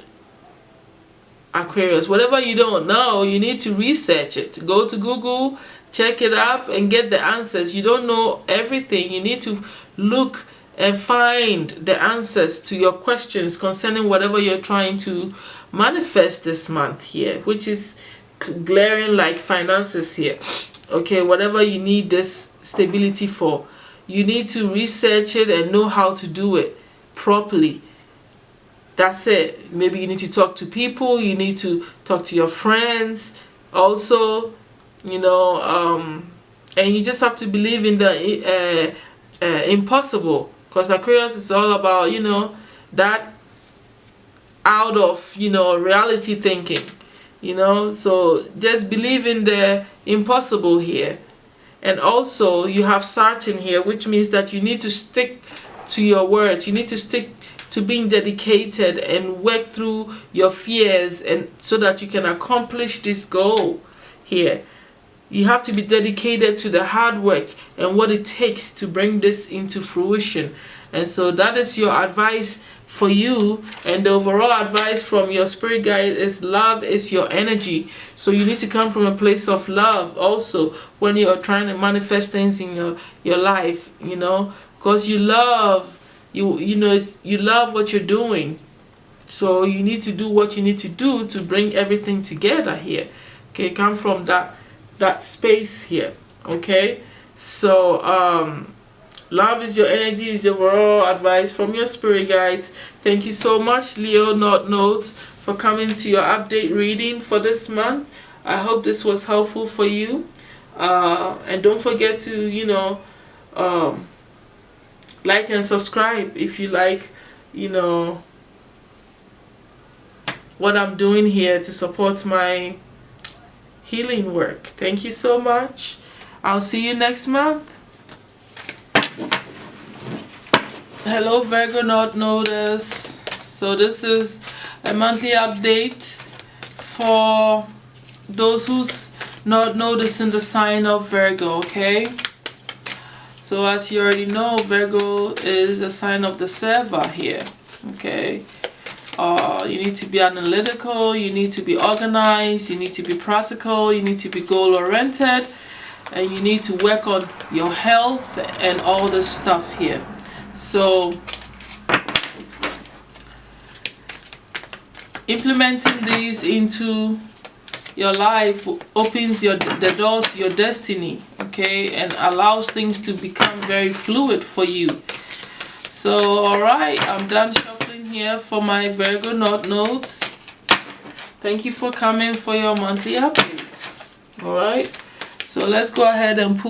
Aquarius. Whatever you don't know, you need to research it. Go to Google, check it up, and get the answers. You don't know everything. You need to look and find the answers to your questions concerning whatever you're trying to manifest this month here, which is glaring like finances here. Okay, whatever you need this stability for, you need to research it and know how to do it properly. That's it. Maybe you need to talk to people, you need to talk to your friends also, you know, and you just have to believe in the impossible, because Aquarius is all about, you know, that out of, you know, reality thinking, you know. So just believe in the impossible here. And also you have Saturn here, which means that you need to stick to your words. You need to stick to being dedicated and work through your fears, and so that you can accomplish this goal here. You have to be dedicated to the hard work and what it takes to bring this into fruition. And so that is your advice for you. And the overall advice from your spirit guide is love is your energy. So you need to come from a place of love also when you're trying to manifest things in your life, you know, because you love, you know, you love what you're doing. So you need to do what you need to do to bring everything together here. Okay, come from that space here. Okay, so love is your energy is the overall advice from your spirit guides. Thank you so much, Leo Not Notes, for coming to your update reading for this month. I hope this was helpful for you, and don't forget to, you know, like and subscribe if you like, you know, what I'm doing here to support my healing work. Thank you so much. I'll see you next month. Hello Virgo Not Notice. So this is a monthly update for those who's not noticing the sign of Virgo, okay? So as you already know, Virgo is a sign of the server here, okay? You need to be analytical, you need to be organized, you need to be practical, you need to be goal oriented, and you need to work on your health and all this stuff here. So implementing these into your life opens the doors to your destiny, okay, and allows things to become very fluid for you. So alright, I'm done shuffling here for my Virgo North nodes. Thank you for coming for your monthly updates. Alright, so let's go ahead and pull.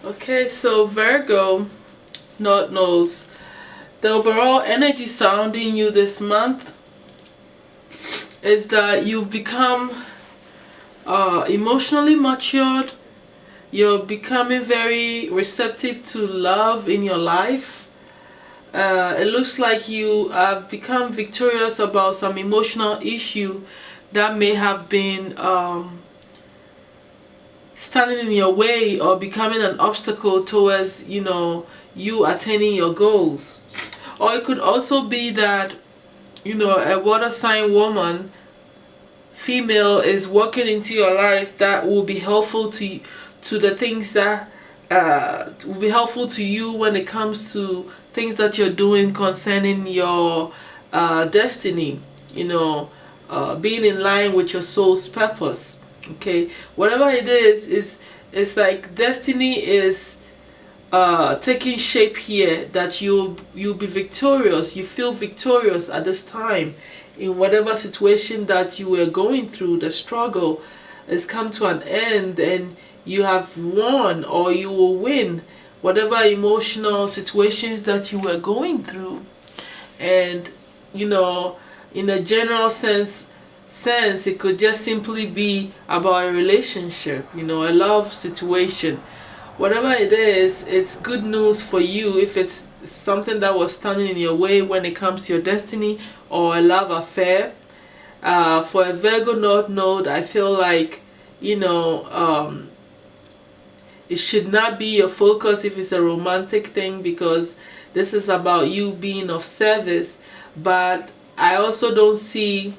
Okay, so Virgo North nodes. The overall energy surrounding you this month is that you've become emotionally matured. You're becoming very receptive to love in your life. It looks like you have become victorious about some emotional issue that may have been standing in your way or becoming an obstacle towards, you attaining your goals. Or it could also be that, a water sign woman, female, is walking into your life that will be helpful to the things that will be helpful to you when it comes to things that you're doing concerning your destiny, being in line with your soul's purpose. Okay, whatever it is it's like destiny is taking shape here, that you'll be victorious. You feel victorious at this time in whatever situation that you were going through. The struggle has come to an end and you have won, or you will win whatever emotional situations that you were going through. And in a general sense, it could just simply be about a relationship, a love situation. Whatever it is, it's good news for you if it's something that was standing in your way when it comes to your destiny, or a love affair. For a Virgo North node, I feel like it should not be your focus if it's a romantic thing, because this is about you being of service. But I also don't see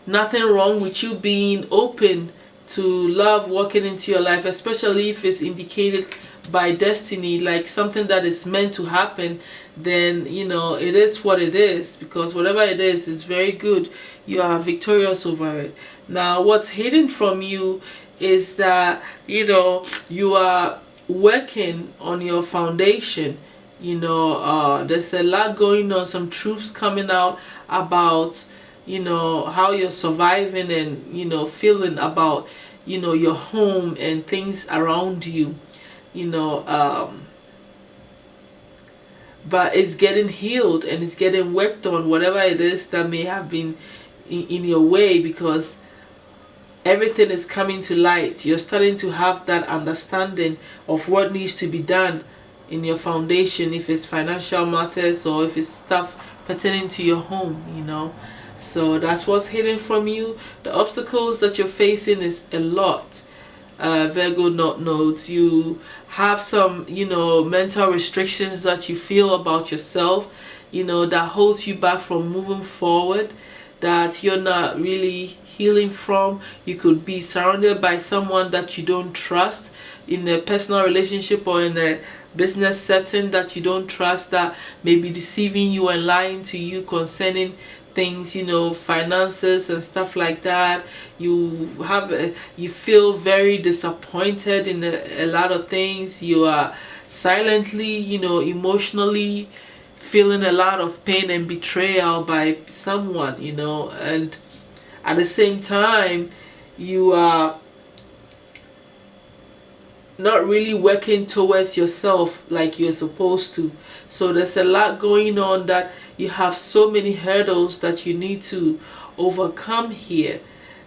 nothing wrong with you being open to love walking into your life, especially if it's indicated by destiny, like something that is meant to happen. Then it is what it is, because whatever it is very good. You are victorious over it. Now what's hidden from you is that you are working on your foundation. There's a lot going on, some truths coming out about how you're surviving and feeling about your home and things around you. But it's getting healed and it's getting worked on, whatever it is that may have been in your way, because everything is coming to light. You're starting to have that understanding of what needs to be done in your foundation, if it's financial matters or if it's stuff pertaining to your home. So that's what's hidden from you. The obstacles that you're facing is a lot. Virgo North nodes, you have some mental restrictions that you feel about yourself, that holds you back from moving forward, that you're not really healing from. You could be surrounded by someone that you don't trust, in a personal relationship or in a business setting that you don't trust, that may be deceiving you and lying to you concerning things, finances and stuff like that. You feel very disappointed in a lot of things. You are silently, emotionally feeling a lot of pain and betrayal by someone, and at the same time you are not really working towards yourself like you're supposed to. So there's a lot going on, that you have so many hurdles that you need to overcome here.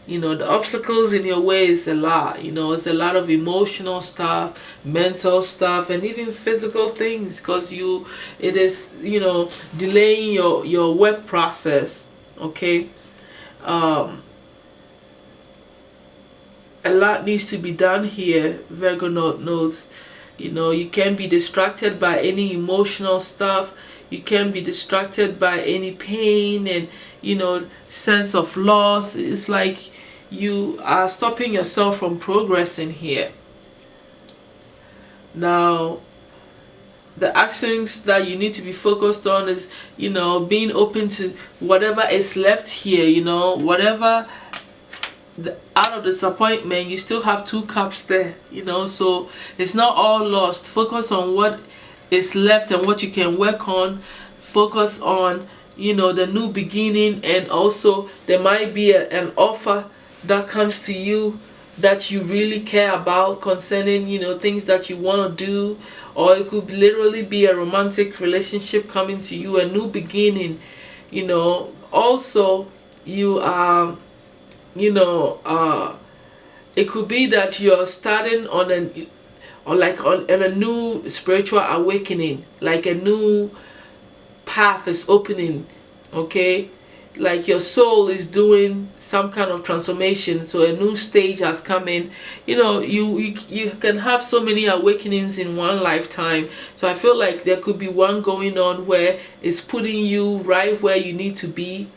You know, the obstacles in your way is a lot. You know, it's a lot of emotional stuff, mental stuff, and even physical things, because it is, you know, delaying your work process. Okay. A lot needs to be done here, Virgo notes. You know, you can be distracted by any emotional stuff. You can be distracted by any pain and, you know, sense of loss. It's like you are stopping yourself from progressing here. Now, the actions that you need to be focused on is, you know, being open to whatever is left here. You know, whatever out of disappointment, you still have 2 cups there, you know, so it's not all lost. Focus on what is left and what you can work on. Focus on, you know, the new beginning, and also there might be an offer that comes to you that you really care about concerning, you know, things that you want to do, or it could literally be a romantic relationship coming to you, a new beginning, you know. Also, you are, you know, it could be that you're starting on a new spiritual awakening, like a new path is opening. Okay, like your soul is doing some kind of transformation, so a new stage has come in. You know, you can have so many awakenings in one lifetime, so I feel like there could be one going on where it's putting you right where you need to be.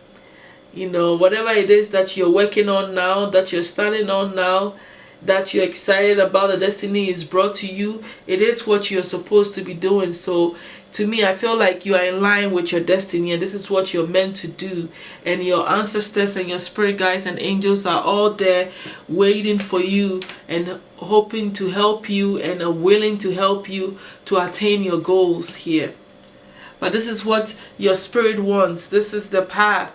You know, whatever it is that you're working on now, that you're starting on now, that you're excited about, the destiny is brought to you, it is what you're supposed to be doing. So to me, I feel like you are in line with your destiny, and this is what you're meant to do. And your ancestors and your spirit guides and angels are all there waiting for you and hoping to help you, and are willing to help you to attain your goals here. But this is what your spirit wants. This is the path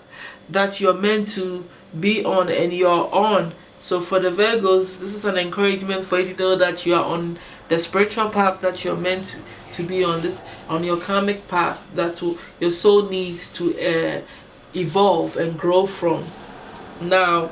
that you're meant to be on, and you're on. So for the Virgos, this is an encouragement for you to know that you are on the spiritual path that you're meant to be on, this on your karmic path that your soul needs to evolve and grow from. Now,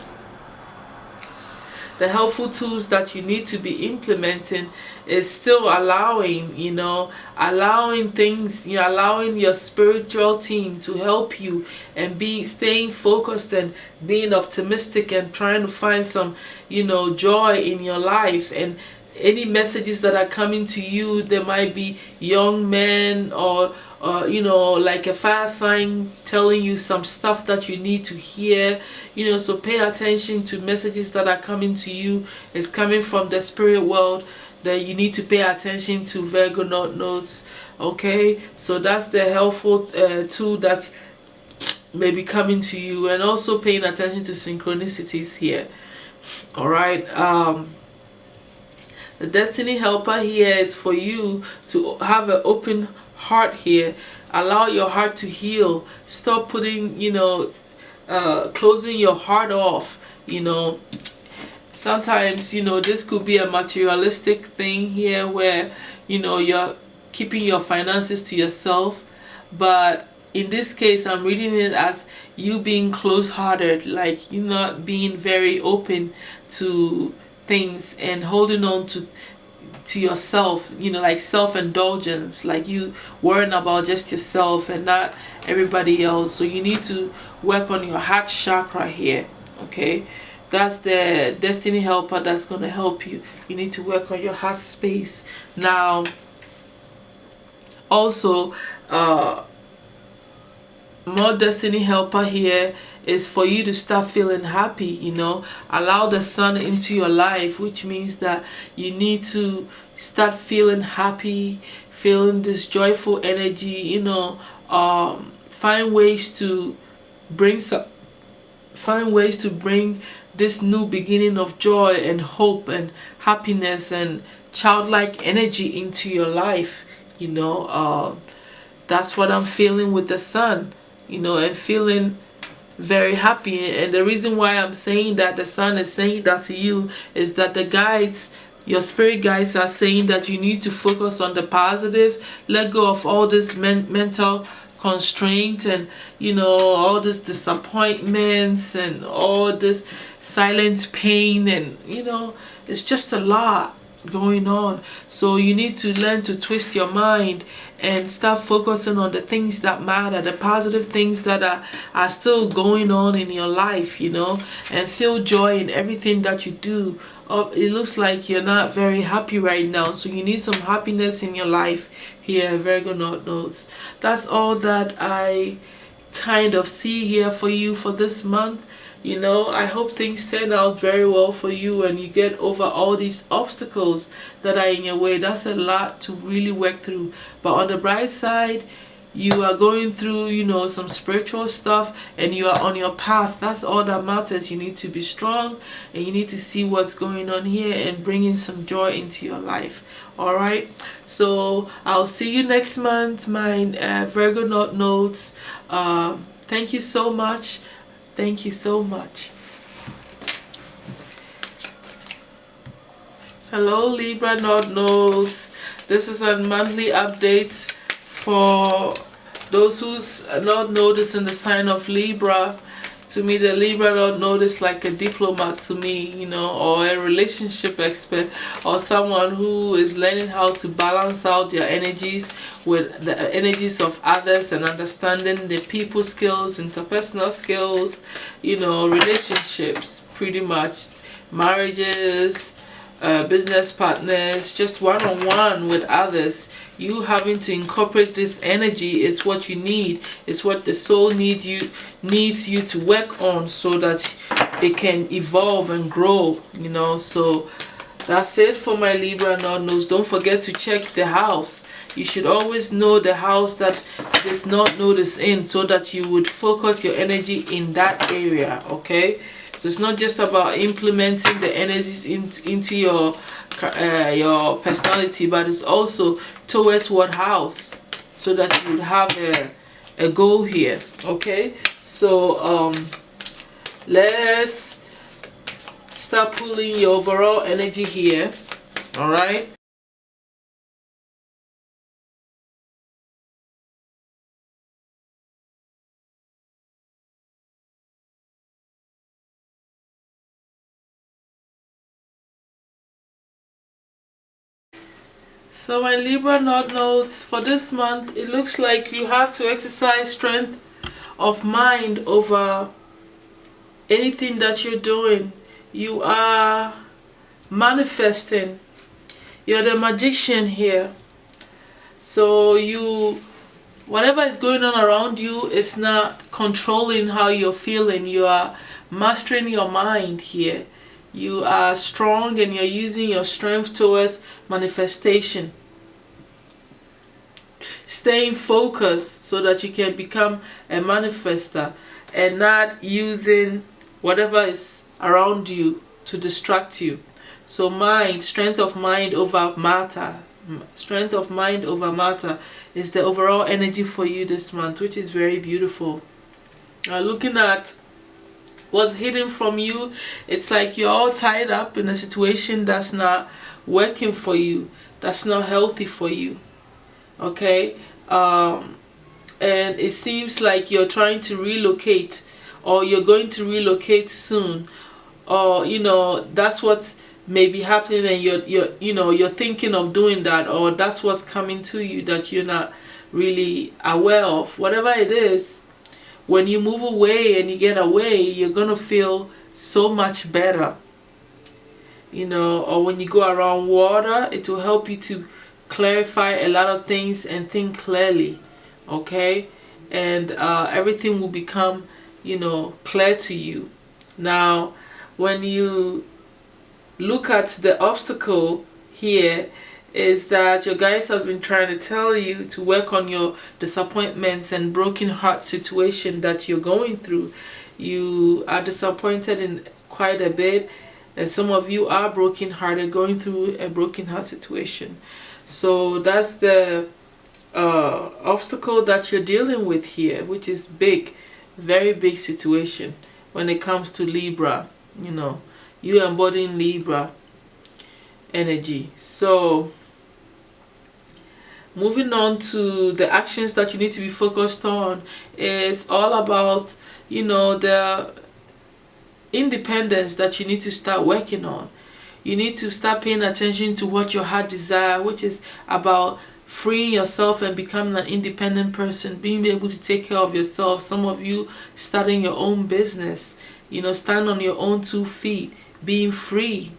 the helpful tools that you need to be implementing is still allowing, you know, allowing things, you know, allowing your spiritual team to help you, and staying focused and being optimistic and trying to find some, you know, joy in your life. And any messages that are coming to you, there might be young men or you know, like a fire sign telling you some stuff that you need to hear, you know. So pay attention to messages that are coming to you. It's coming from the spirit world that you need to pay attention to, Virgo notes. Okay, so that's the helpful tool that may be coming to you, and also paying attention to synchronicities here. All right, the destiny helper here is for you to have an open heart here. Allow your heart to heal. Stop putting, you know, closing your heart off, you know. Sometimes, you know, this could be a materialistic thing here where, you know, you're keeping your finances to yourself. But in this case, I'm reading it as you being close-hearted, like you not being very open to things and holding on to yourself, you know, like self-indulgence, like you worrying about just yourself and not everybody else. So you need to work on your heart chakra here. Okay, that's the destiny helper that's going to help you. You need to work on your heart space. Now, also, more destiny helper here is for you to start feeling happy, you know. Allow the sun into your life, which means that you need to start feeling happy, feeling this joyful energy, you know. Find ways to bring this new beginning of joy and hope and happiness and childlike energy into your life, you know. That's what I'm feeling with the sun, you know, and feeling very happy. And the reason why I'm saying that, the sun is saying that to you, is that the guides, your spirit guides, are saying that you need to focus on the positives, let go of all this mental constraint, and you know, all this disappointments and all this silent pain, and you know, it's just a lot going on. So you need to learn to twist your mind and start focusing on the things that matter, the positive things that are still going on in your life, you know, and feel joy in everything that you do. It looks like you're not very happy right now, so you need some happiness in your life here, Virgo North Nodes. That's all that I kind of see here for you for this month. You know, I hope things turn out very well for you and you get over all these obstacles that are in your way. That's a lot to really work through. But on the bright side, you are going through, you know, some spiritual stuff, and you are on your path. That's all that matters. You need to be strong, and you need to see what's going on here and bring in some joy into your life. All right, so I'll see you next month, my Virgo North Nodes. Thank you so much. Thank you so much. Hello, Libra North Nodes. This is a monthly update for those who's not noticed in the sign of Libra. To me, the Libra North Node is like a diplomat to me, you know, or a relationship expert, or someone who is learning how to balance out their energies with the energies of others, and understanding the people skills, interpersonal skills, you know, relationships, pretty much, marriages, business partners, just one-on-one with others. You having to incorporate this energy is what you need. It's what the soul needs you to work on, so that it can evolve and grow, you know. So that's it for my Libra North Nodes. Don't forget to check the house. You should always know the house that this North Node is in, so that you would focus your energy in that area, okay? So it's not just about implementing the energies into your personality, but it's also towards what house, so that you would have a goal here, okay? So let's start pulling your overall energy here. All right. So my Libra North Nodes, for this month, it looks like you have to exercise strength of mind over anything that you're doing. You are manifesting. You're the magician here. So whatever is going on around you is not controlling how you're feeling. You are mastering your mind here. You are strong, and you're using your strength towards manifestation. Staying focused so that you can become a manifester, and not using whatever is around you to distract you. So strength of mind over matter. Strength of mind over matter is the overall energy for you this month, which is very beautiful. Now, looking at what's hidden from you, it's like you're all tied up in a situation that's not working for you, that's not healthy for you, okay? And it seems like you're trying to relocate, or you're going to relocate soon, or you know, that's what may be happening, and you're thinking of doing that, or that's what's coming to you that you're not really aware of. Whatever it is, when you move away and you get away, you're gonna feel so much better, you know. Or when you go around water, it will help you to clarify a lot of things and think clearly, okay? And everything will become, you know, clear to you. Now, when you look at the obstacle here, is that your guys have been trying to tell you to work on your disappointments and broken heart situation that you're going through. You are disappointed in quite a bit, and some of you are broken hearted, going through a broken heart situation. So that's the obstacle that you're dealing with here, which is big, very big situation when it comes to Libra. You know, you embodying Libra energy. So moving on to the actions that you need to be focused on, it's all about, you know, the independence that you need to start working on. You need to start paying attention to what your heart desire, which is about freeing yourself and becoming an independent person, being able to take care of yourself. Some of you starting your own business, you know, stand on your own 2 feet, being free,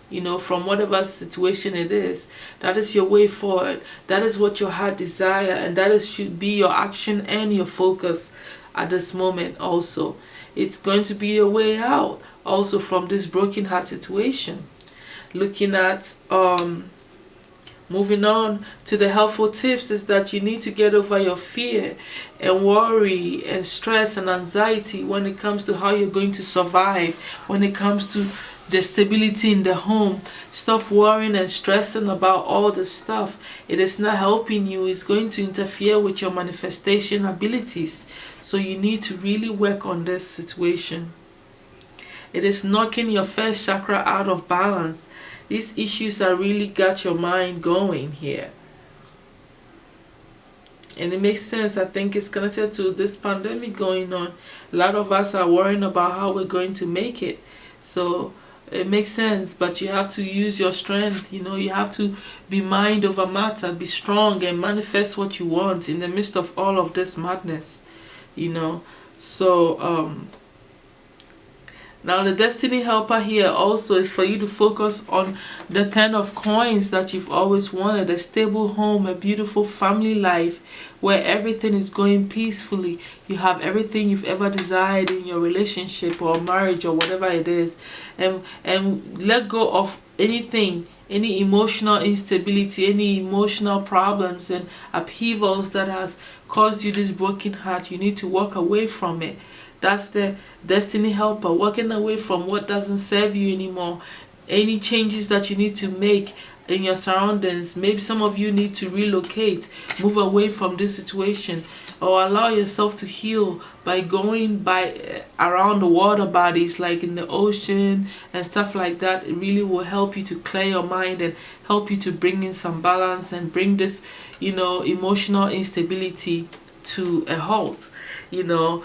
you know, from whatever situation it is. That is your way forward. That is what your heart desire, and that is should be your action and your focus at this moment also. It's going to be a way out also from this broken heart situation. Looking at moving on to the helpful tips is that you need to get over your fear and worry and stress and anxiety when it comes to how you're going to survive, when it comes to the stability in the home. Stop worrying and stressing about all the stuff. It is not helping you. It's going to interfere with your manifestation abilities. So you need to really work on this situation. It is knocking your first chakra out of balance. These issues are really got your mind going here. And it makes sense. I think it's connected to this pandemic going on. A lot of us are worrying about how we're going to make it. So it makes sense, but you have to use your strength. You know, you have to be mind over matter, be strong and manifest what you want in the midst of all of this madness, you know. So now the destiny helper here also is for you to focus on the 10 of coins that you've always wanted. A stable home, a beautiful family life where everything is going peacefully. You have everything you've ever desired in your relationship or marriage or whatever it is. And let go of anything, any emotional instability, any emotional problems and upheavals that has caused you this broken heart. You need to walk away from it. That's the destiny helper, walking away from what doesn't serve you anymore. Any changes that you need to make in your surroundings. Maybe some of you need to relocate, move away from this situation, or allow yourself to heal by going by around the water bodies like in the ocean and stuff like that. It really will help you to clear your mind and help you to bring in some balance and bring this, you know, emotional instability to a halt. You know,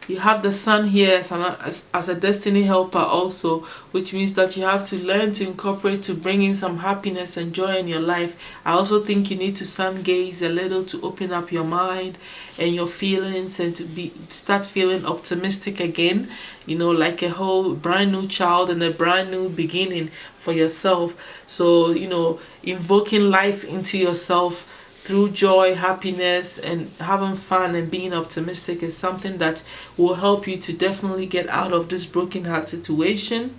you have the sun here as a destiny helper also, which means that you have to learn to incorporate to bring in some happiness and joy in your life. I also think you need to sun gaze a little to open up your mind and your feelings and to start feeling optimistic again, you know, like a whole brand new child and a brand new beginning for yourself. So, you know, invoking life into yourself through joy, happiness, and having fun and being optimistic is something that will help you to definitely get out of this broken heart situation.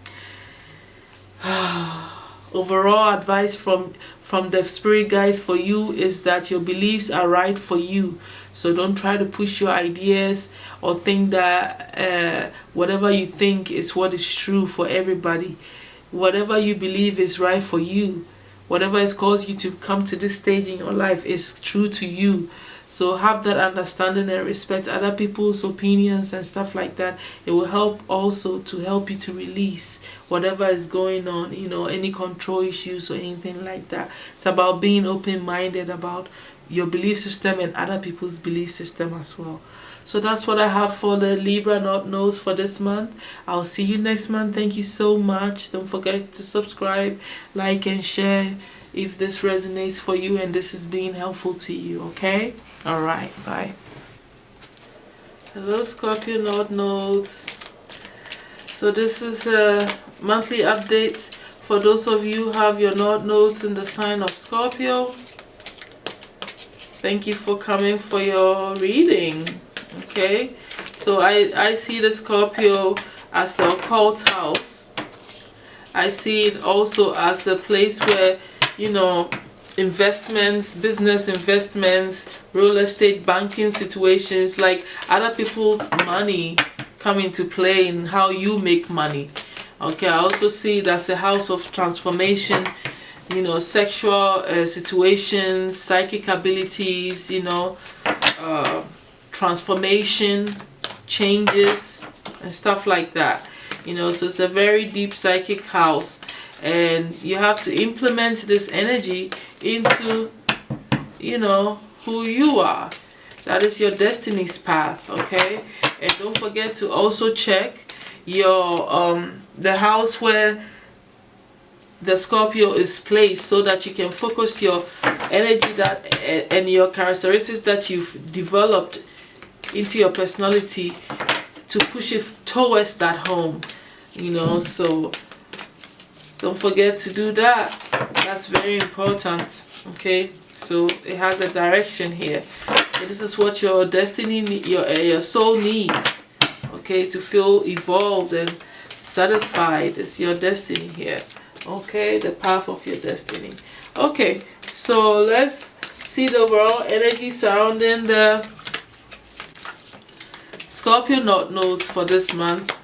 Overall advice from the spirit guides for you is that your beliefs are right for you. So don't try to push your ideas or think that whatever you think is what is true for everybody. Whatever you believe is right for you. Whatever has caused you to come to this stage in your life is true to you. So have that understanding and respect other people's opinions and stuff like that. It will help also to help you to release whatever is going on, you know, any control issues or anything like that. It's about being open-minded about your belief system and other people's belief system as well. So that's what I have for the Libra North Nodes for this month. I'll see you next month. Thank you so much. Don't forget to subscribe, like, and share if this resonates for you and this is being helpful to you. Okay? Alright, bye. Hello, Scorpio North Nodes. So this is a monthly update for those of you who have your North Nodes in the sign of Scorpio. Thank you for coming for your reading. Okay, so I see the Scorpio as the occult house. I see it also as a place where, you know, investments, business investments, real estate, banking situations, like other people's money come into play in how you make money. Okay, I also see it as a house of transformation, you know, sexual situations, psychic abilities, you know, transformation, changes, and stuff like that. You know, so it's a very deep psychic house, and you have to implement this energy into, you know, who you are. That is your destiny's path. Okay, and don't forget to also check your the house where the Scorpio is placed, so that you can focus your energy that and your characteristics that you've developed into your personality to push it towards that home. You know, so don't forget to do that. That's very important. Okay, so it has a direction here. So this is what your destiny, your soul needs, okay, to feel evolved and satisfied. It's your destiny here. Okay, the path of your destiny. Okay, so let's see the overall energy surrounding the Scorpio North nodes for this month.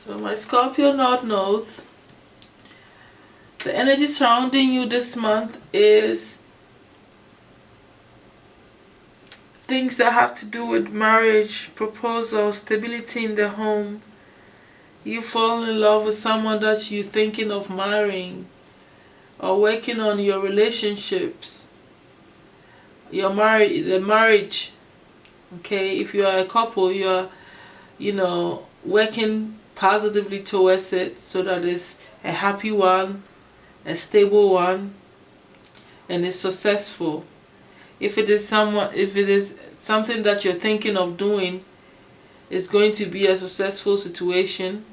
So my Scorpio North nodes, the energy surrounding you this month is things that have to do with marriage, proposal, stability in the home. You fall in love with someone that you're thinking of marrying, or working on your relationships, the marriage. Okay, if you are a couple, you are, you know, working positively towards it, so that it's a happy one, a stable one, and it's successful. If it is something that you're thinking of doing, it's going to be a successful situation,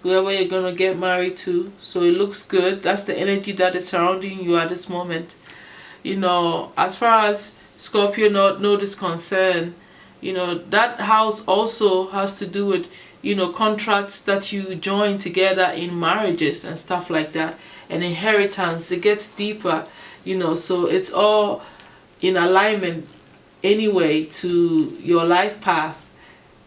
whoever you're going to get married to. So it looks good. That's the energy that is surrounding you at this moment. You know, as far as Scorpio node is concerned, you know, that house also has to do with, you know, contracts that you join together in marriages and stuff like that, and inheritance. It gets deeper, you know, so it's all in alignment anyway to your life path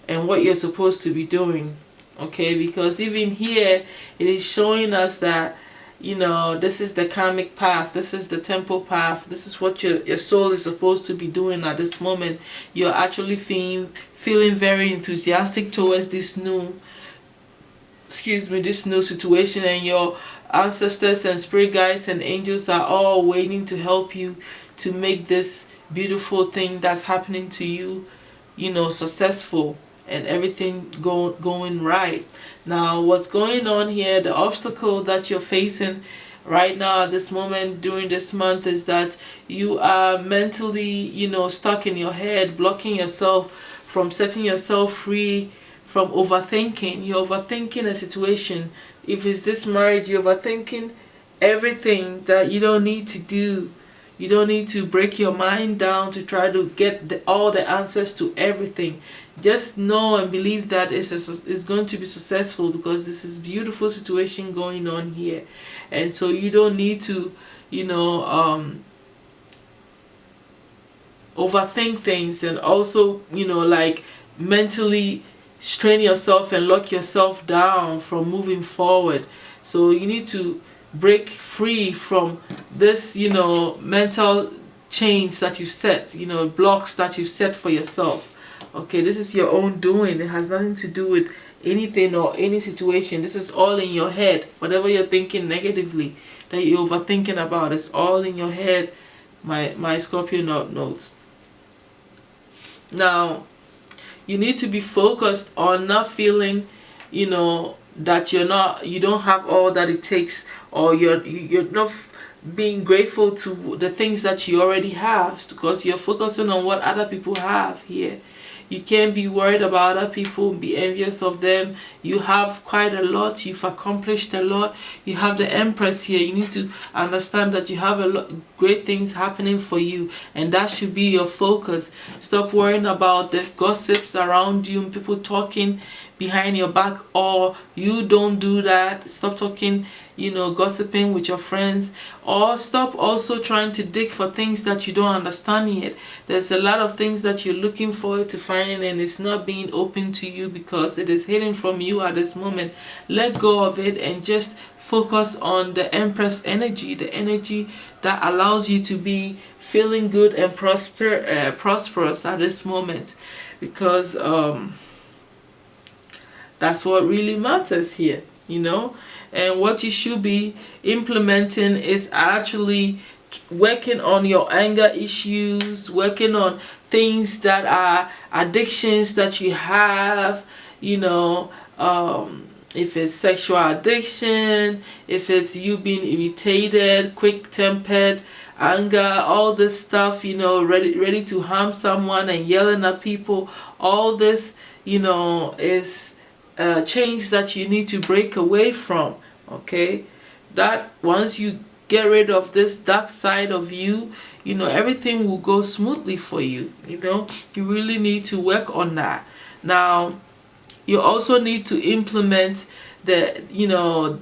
and what you're supposed to be doing. Okay, because even here it is showing us that, you know, this is the karmic path, this is the temple path, this is what your soul is supposed to be doing at this moment. You're actually feeling very enthusiastic towards this new situation, and your ancestors and spirit guides and angels are all waiting to help you to make this beautiful thing that's happening to you, you know, successful, and everything going right. Now, what's going on here, the obstacle that you're facing right now at this moment during this month, is that you are mentally, you know, stuck in your head, blocking yourself from setting yourself free from overthinking. You're overthinking a situation. If it's this marriage, you're overthinking everything that you don't need to do. You don't need to break your mind down to try to get all the answers to everything. Just know and believe that it's going to be successful, because this is beautiful situation going on here. And so you don't need to, you know, overthink things, and also, you know, like mentally strain yourself and lock yourself down from moving forward. So you need to break free from this, you know, mental chains that you set, you know, blocks that you set for yourself. Okay, this is your own doing. It has nothing to do with anything or any situation. This is all in your head. Whatever you're thinking negatively, that you're overthinking about, it's all in your head, my Scorpio notes. Now, you need to be focused on not feeling, you know, that you don't have all that it takes, or you're not being grateful to the things that you already have, because you're focusing on what other people have here. You can't be worried about other people, be envious of them. You have quite a lot. You've accomplished a lot. You have the Empress here. You need to understand that you have a lot great things happening for you, and that should be your focus. Stop worrying about the gossips around you and people talking behind your back, or you don't do that. Stop talking, you know, gossiping with your friends, or stop also trying to dig for things that you don't understand yet. There's a lot of things that you're looking forward to finding, and it's not being open to you because it is hidden from you at this moment. Let go of it and just focus on the Empress energy, the energy that allows you to be feeling good and prosperous at this moment, because that's what really matters here, you know. And what you should be implementing is actually working on your anger issues, working on things that are addictions that you have, you know, if it's sexual addiction, if it's you being irritated, quick-tempered, anger, all this stuff, you know, ready to harm someone and yelling at people, all this, you know, is change that you need to break away from. Okay, that once you get rid of this dark side of you, you know, everything will go smoothly for you. You know, you really need to work on that. Now, you also need to implement the, you know,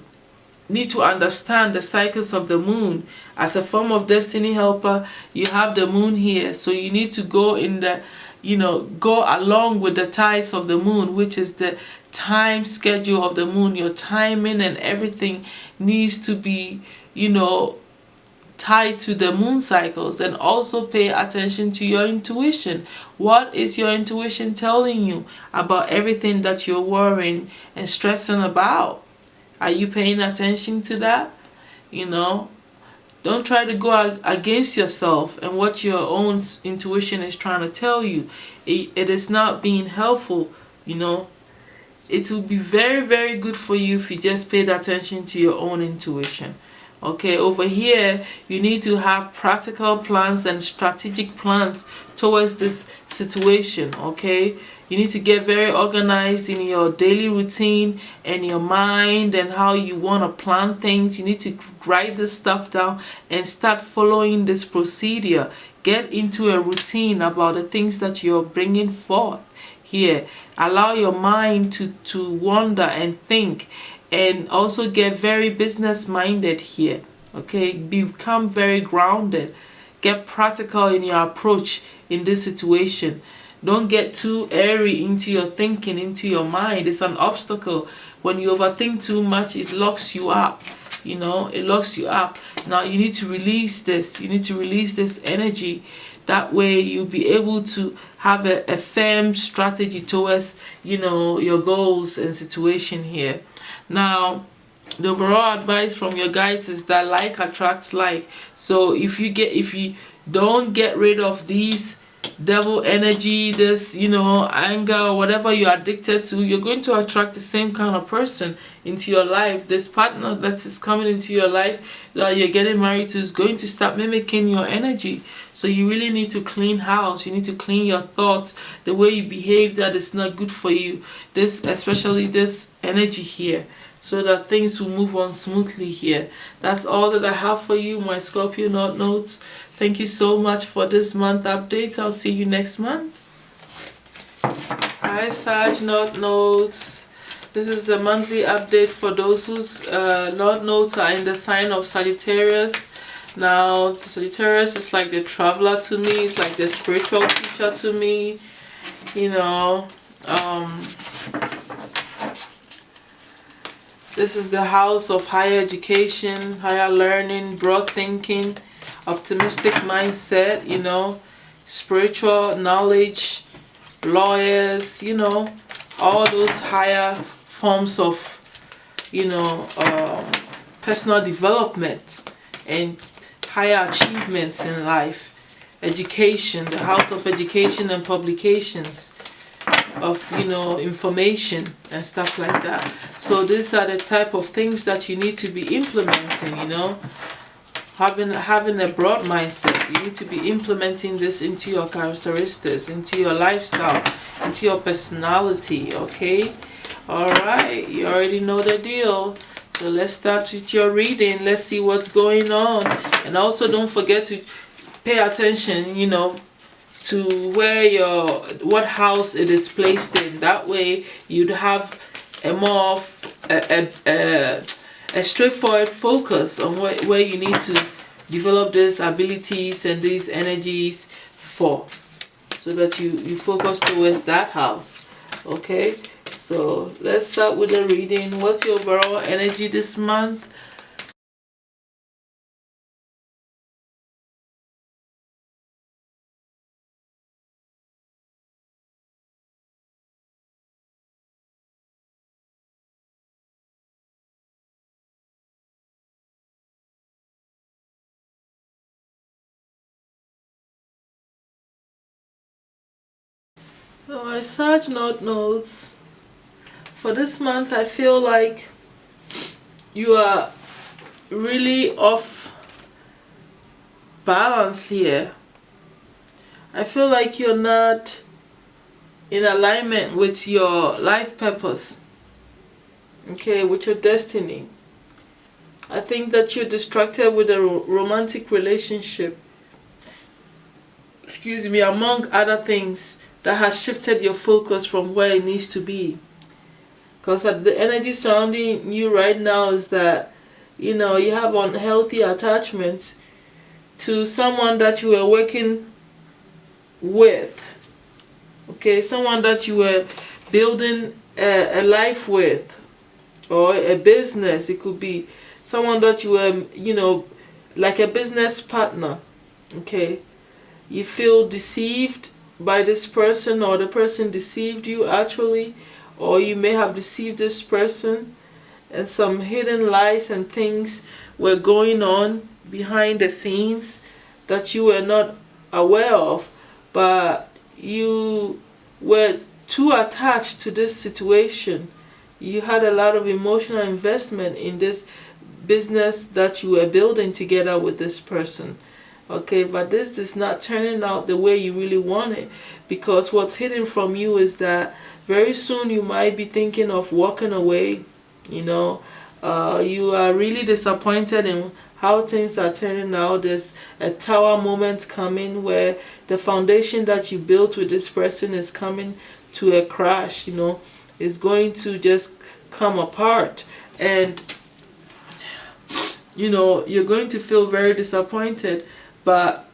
need to understand the cycles of the moon. As a form of destiny helper, you have the moon here, so you need to go in the, you know, go along with the tides of the moon, which is the time schedule of the moon. Your timing and everything needs to be, you know, tied to the moon cycles. And also pay attention to your intuition. What is your intuition telling you about everything that you're worrying and stressing about? Are you paying attention to that? You know, don't try to go against yourself and what your own intuition is trying to tell you. It is not being helpful, you know. It will be very, very good for you if you just paid attention to your own intuition. Okay, over here, you need to have practical plans and strategic plans towards this situation. Okay, you need to get very organized in your daily routine and your mind and how you want to plan things. You need to write this stuff down and start following this procedure. Get into a routine about the things that you're bringing forth here. Allow your mind to wander and think, and also get very business minded here. Okay, become very grounded. Get practical in your approach in this situation. Don't get too airy into your thinking, into your mind. It's an obstacle. When you overthink too much, it locks you up. You know, it locks you up. Now you need to release this. You need to release this energy. That way you'll be able to have a firm strategy towards, you know, your goals and situation here. Now, the overall advice from your guides is that like attracts like. So if you don't get rid of these devil energy, this, you know, anger, whatever you're addicted to, you're going to attract the same kind of person into your life. This partner that is coming into your life that you're getting married to is going to start mimicking your energy. So you really need to clean house. You need to clean your thoughts, the way you behave that is not good for you, this, especially this energy here, so that things will move on smoothly here. That's all that I have for you, my Scorpio North Nodes. Thank you so much for this month update. I'll see you next month. Hi, Sag North Nodes. This is a monthly update for those whose North Nodes are in the sign of Sagittarius. Now, the Sagittarius is like the traveler to me. It's like the spiritual teacher to me. You know, this is the house of higher education, higher learning, broad thinking, optimistic mindset, you know, spiritual knowledge, lawyers, you know, all those higher forms of, you know, personal development and higher achievements in life. Education, the house of education and publications of, you know, information and stuff like that. So these are the type of things that you need to be implementing, you know. having a broad mindset. You need to be implementing this into your characteristics, into your lifestyle, into your personality. Okay, all right, you already know the deal. So let's start with your reading. Let's see what's going on. And also don't forget to pay attention, you know, to where what house it is placed in. That way you'd have a more a straightforward focus on where you need to develop these abilities and these energies for, so that you focus towards that house. Okay, so let's start with the reading. What's your overall energy this month? So my Sag notes for this month, I feel like you are really off balance here. I feel like you're not in alignment with your life purpose, okay, with your destiny. I think that you're distracted with a romantic relationship, excuse me, among other things that has shifted your focus from where it needs to be. Because the energy surrounding you right now is that, you know, you have unhealthy attachments to someone that you were working with, okay, someone that you were building a life with, or a business. It could be someone that you were, you know, like a business partner, okay. You feel deceived by this person, or the person deceived you actually, or you may have deceived this person, and some hidden lies and things were going on behind the scenes that you were not aware of, but you were too attached to this situation. You had a lot of emotional investment in this business that you were building together with this person, okay, but this is not turning out the way you really want it, because what's hidden from you is that very soon you might be thinking of walking away. You know, you are really disappointed in how things are turning out. There's a tower moment coming where the foundation that you built with this person is coming to a crash. You know, it's going to just come apart, and you know, you're going to feel very disappointed, but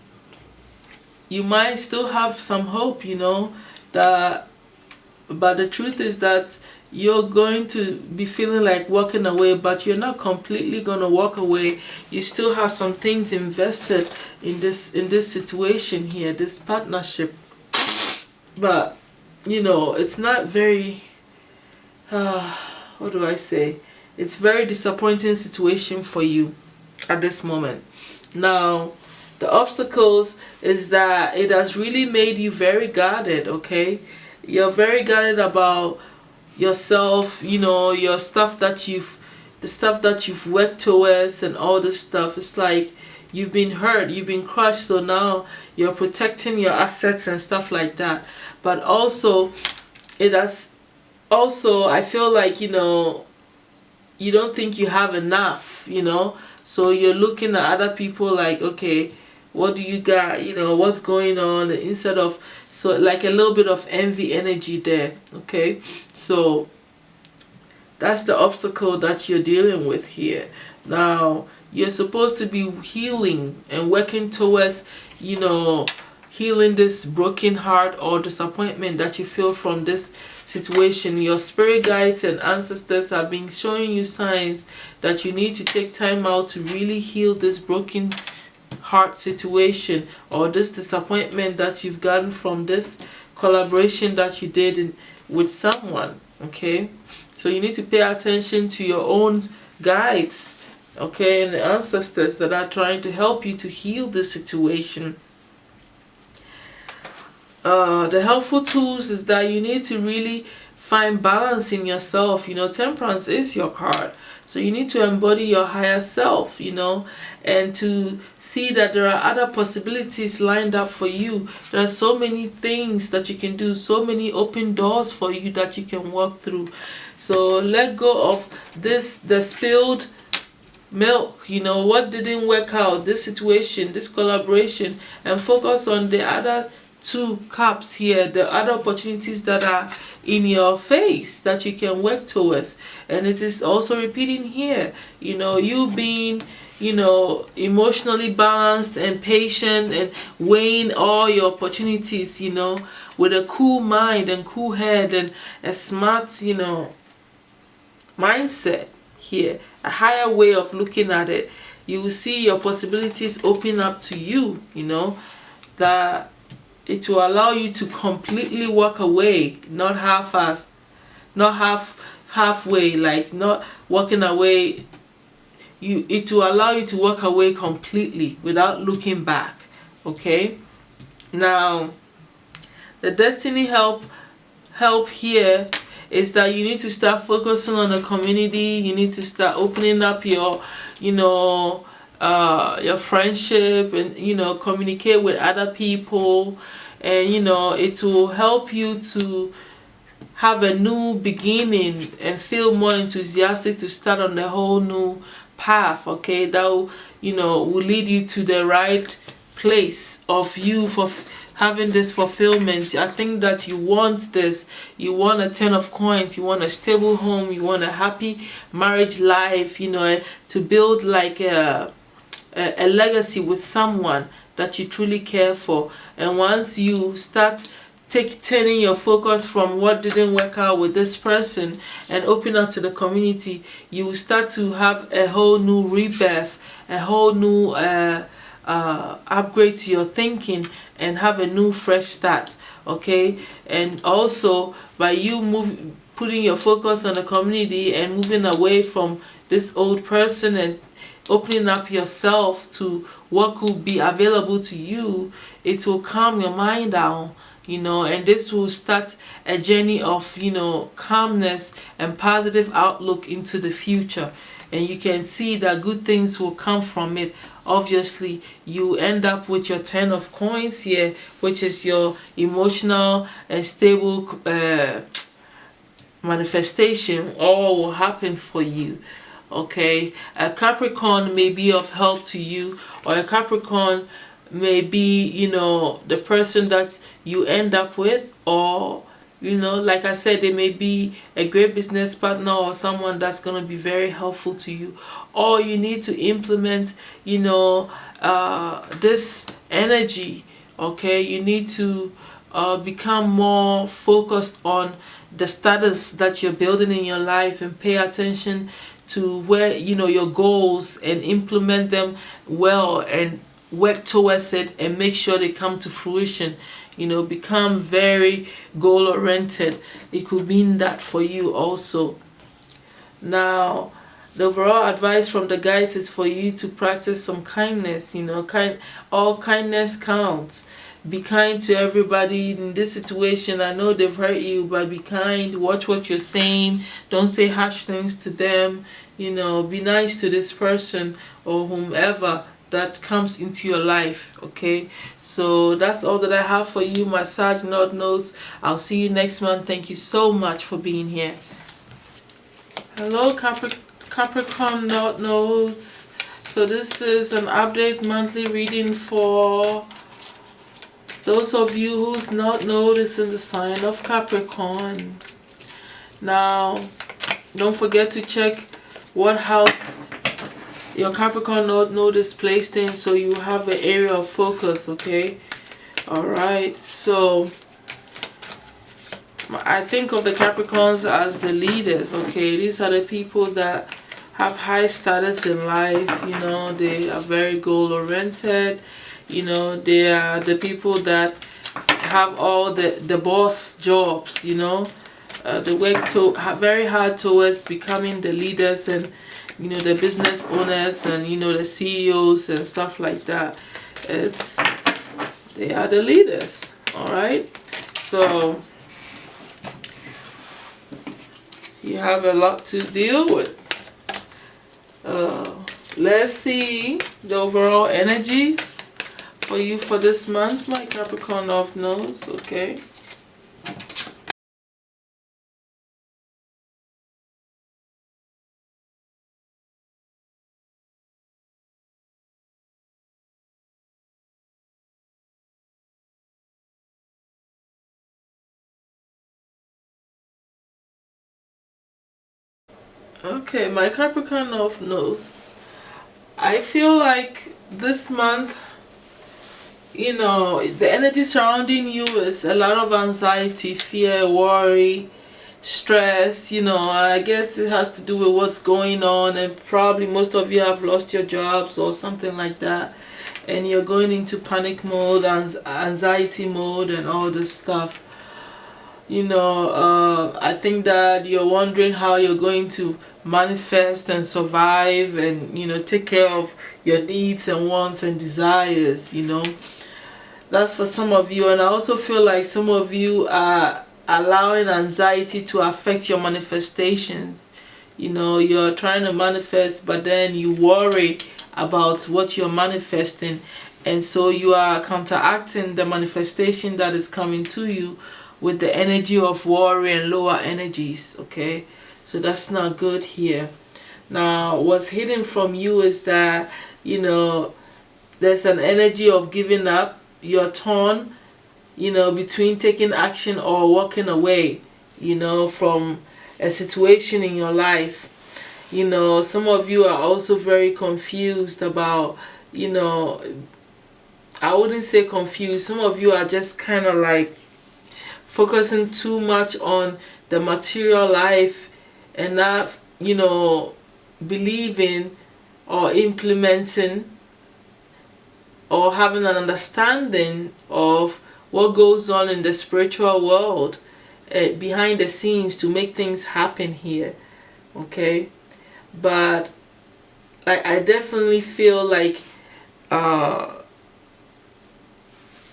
you might still have some hope, you know, that, but the truth is that you're going to be feeling like walking away, but you're not completely going to walk away. You still have some things invested in this situation here, this partnership, but you know, it's not very what do I say, it's very disappointing situation for you at this moment. Now the obstacles is that it has really made you very guarded, okay. You're very guarded about yourself, you know, your stuff that the stuff that you've worked towards and all this stuff. It's like you've been hurt, you've been crushed, so now you're protecting your assets and stuff like that. But also it has also, I feel like, you know, you don't think you have enough, you know, so you're looking at other people like, okay, what do you got, you know, what's going on, instead of, so like a little bit of envy energy there, okay. So that's the obstacle that you're dealing with here. Now you're supposed to be healing and working towards, you know, healing this broken heart or disappointment that you feel from this situation. Your spirit guides and ancestors have been showing you signs that you need to take time out to really heal this broken heart situation, or this disappointment that you've gotten from this collaboration that you did with someone, okay. So you need to pay attention to your own guides, okay, and the ancestors that are trying to help you to heal this situation. The helpful tools is that you need to really find balance in yourself. You know, Temperance is your card. So you need to embody your higher self, you know, and to see that there are other possibilities lined up for you. There are so many things that you can do, so many open doors for you that you can walk through. So let go of the spilled milk, you know, what didn't work out, this situation, this collaboration, and focus on the other two cups here, the other opportunities that are in your face that you can work towards. And it is also repeating here, you know, you being, you know, emotionally balanced and patient and weighing all your opportunities, you know, with a cool mind and cool head and a smart, you know, mindset here, a higher way of looking at it. You will see your possibilities open up to you, you know, that it will allow you to completely walk away, not half-assed, not halfway, like not walking away. It will allow you to walk away completely without looking back. Okay, now the destiny help here is that you need to start focusing on the community. You need to start opening up your, you know, your friendship, and, you know, communicate with other people, and, you know, it will help you to have a new beginning and feel more enthusiastic to start on the whole new path. Okay, that will, you know, will lead you to the right place of you for having this fulfillment. I think that you want this. You want a 10 of coins. You want a stable home. You want a happy marriage life, you know, to build like a legacy with someone that you truly care for. And once you start turning your focus from what didn't work out with this person and open up to the community, you will start to have a whole new rebirth, a whole new upgrade to your thinking, and have a new fresh start. Okay, and also by you putting your focus on the community and moving away from this old person and opening up yourself to what could be available to you, it will calm your mind down, you know, and this will start a journey of, you know, calmness and positive outlook into the future. And you can see that good things will come from it. Obviously, you end up with your 10 of coins here, which is your emotional and stable manifestation. All will happen for you. Okay, a Capricorn may be of help to you, or a Capricorn may be, you know, the person that you end up with, or, you know, like I said, they may be a great business partner or someone that's going to be very helpful to you. Or you need to implement, you know, this energy. Okay, you need to become more focused on the status that you're building in your life, and pay attention to where, you know, your goals, and implement them well and work towards it and make sure they come to fruition. You know, become very goal oriented. It could mean that for you also. Now, the overall advice from the guides is for you to practice some kindness. You know, all kindness counts. Be kind to everybody in this situation. I know they've hurt you, but be kind. Watch what you're saying. Don't say harsh things to them. You know, be nice to this person or whomever that comes into your life. Okay, so that's all that I have for you, my Sag North Nodes. I'll see you next month. Thank you so much for being here. Hello, Capricorn North Nodes. So this is an update monthly reading for those of you whose North Node is in the sign of Capricorn. Now, don't forget to check what house your Capricorn node is placed in, so you have an area of focus. Okay, all right. So I think of the Capricorns as the leaders. Okay, these are the people that have high status in life. You know, they are very goal oriented. You know, they are the people that have all the boss jobs. You know, they work very hard towards becoming the leaders, and, you know, the business owners, and, you know, the CEOs and stuff like that. They are the leaders. All right. So You have a lot to deal with. Let's see the overall energy for you for this month, my Capricorn of Nose. Okay. Okay, my Capricorn of Nose. I feel like this month, you know, the energy surrounding you is a lot of anxiety, fear, worry, stress, you know. I guess it has to do with what's going on, and probably most of you have lost your jobs or something like that, and you're going into panic mode, anxiety mode, and all this stuff. You know, I think that you're wondering how you're going to manifest and survive and, you know, take care of your needs and wants and desires, you know. That's for some of you. And I also feel like some of you are allowing anxiety to affect your manifestations. You know, you're trying to manifest, but then you worry about what you're manifesting, and so you are counteracting the manifestation that is coming to you with the energy of worry and lower energies. Okay, so that's not good here. Now, what's hidden from you is that, you know, there's an energy of giving up. You're torn, you know, between taking action or walking away, you know, from a situation in your life. You know, some of you are also very confused about, you know, I wouldn't say confused. Some of you are just kind of like focusing too much on the material life and not, you know, believing or implementing or having an understanding of what goes on in the spiritual world behind the scenes to make things happen here. Okay, but I definitely feel like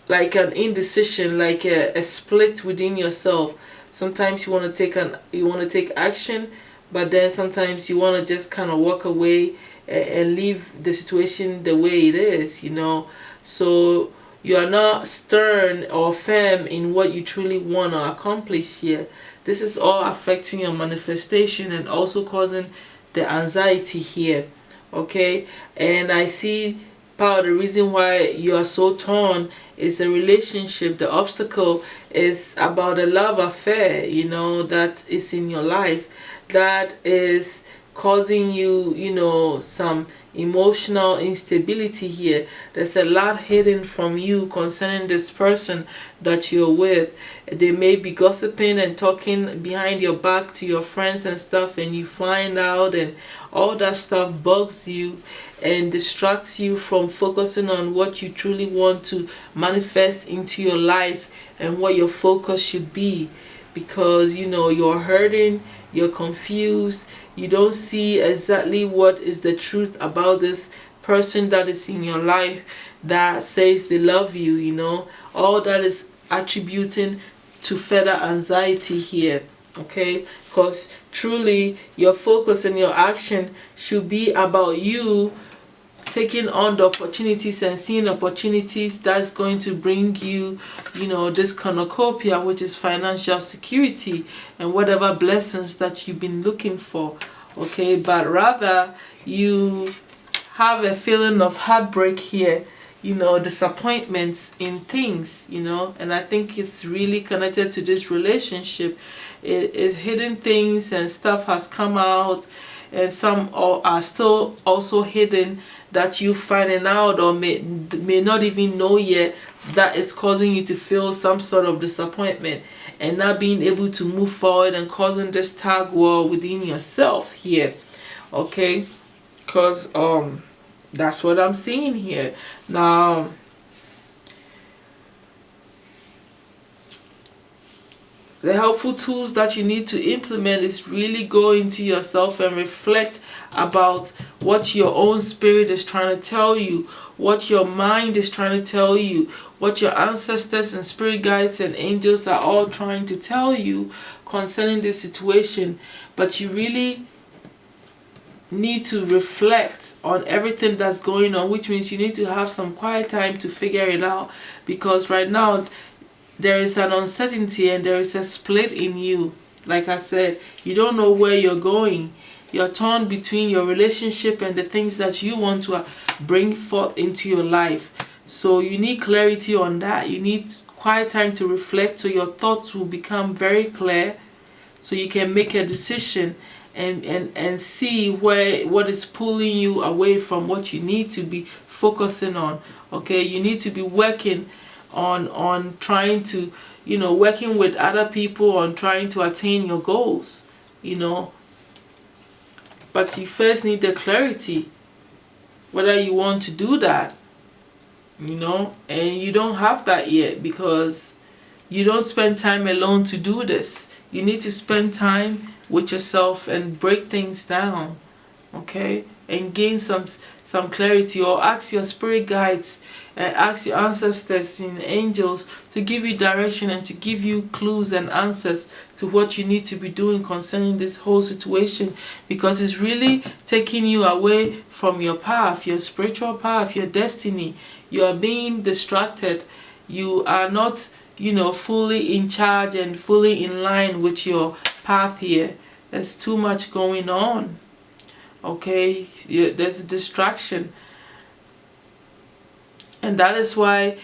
an indecision, like a split within yourself. Sometimes you want to take action, but then sometimes you want to just kind of walk away and leave the situation the way it is, you know. So you are not stern or firm in what you truly want to accomplish here. This is all affecting your manifestation and also causing the anxiety here. Okay, and I see part of the reason why you are so torn is a relationship. The obstacle is about a love affair, you know, that is in your life, that is causing you, you know, some emotional instability here. There's a lot hidden from you concerning this person that you're with. They may be gossiping and talking behind your back to your friends and stuff, and you find out, and all that stuff bugs you and distracts you from focusing on what you truly want to manifest into your life and what your focus should be. Because, you know, you're hurting, you're confused, you don't see exactly what is the truth about this person that is in your life that says they love you, you know. All that is attributing to further anxiety here. Okay, because truly your focus and your action should be about you taking on the opportunities and seeing opportunities that's going to bring you, you know, this cornucopia, which is financial security and whatever blessings that you've been looking for. Okay, but rather you have a feeling of heartbreak here, you know, disappointments in things, you know, and I think it's really connected to this relationship. It is hidden things and stuff has come out, and some are still also hidden that you finding out or may not even know yet, that is causing you to feel some sort of disappointment and not being able to move forward and causing this tug war within yourself here. Okay, because that's what I'm seeing here. Now, the helpful tools that you need to implement is really go into yourself and reflect about what your own spirit is trying to tell you. what your mind is trying to tell you, what your ancestors and spirit guides and angels are all trying to tell you concerning this situation. But you really need to reflect on everything that's going on, which means you need to have some quiet time to figure it out, because right now there is an uncertainty and there is a split in you. Like I said, you don't know where you're going. You're torn between your relationship and the things that you want to bring forth into your life. So you need clarity on that. You need quiet time to reflect so your thoughts will become very clear, so you can make a decision and see what is pulling you away from what you need to be focusing on. Okay, you need to be working on trying to, working with other people on trying to attain your goals, but you first need the clarity whether you want to do that, and you don't have that yet because you don't spend time alone to do this. You need to spend time with yourself and break things down, okay, and gain some clarity, or ask your spirit guides and ask your ancestors and angels to give you direction and to give you clues and answers to what you need to be doing concerning this whole situation, because it's really taking you away from your path, your spiritual path, your destiny. You are being distracted. You are not, fully in charge and fully in line with your path here. There's too much going on. Okay, there's a distraction, and that is why,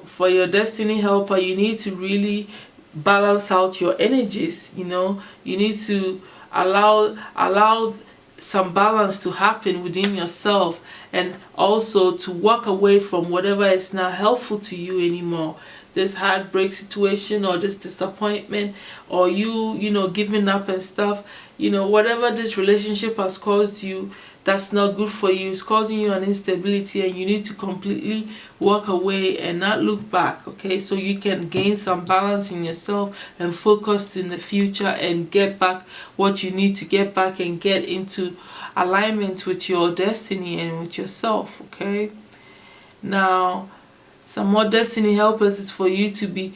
for your destiny helper, you need to really balance out your energies. You need to allow some balance to happen within yourself, and also to walk away from whatever is not helpful to you anymore. This heartbreak situation, or this disappointment, or you giving up and stuff, whatever this relationship has caused you that's not good for you, it's causing you an instability, and you need to completely walk away and not look back, okay, so you can gain some balance in yourself and focus in the future and get back what you need to get back and get into alignment with your destiny and with yourself. Okay, now some more destiny helpers is for you to be,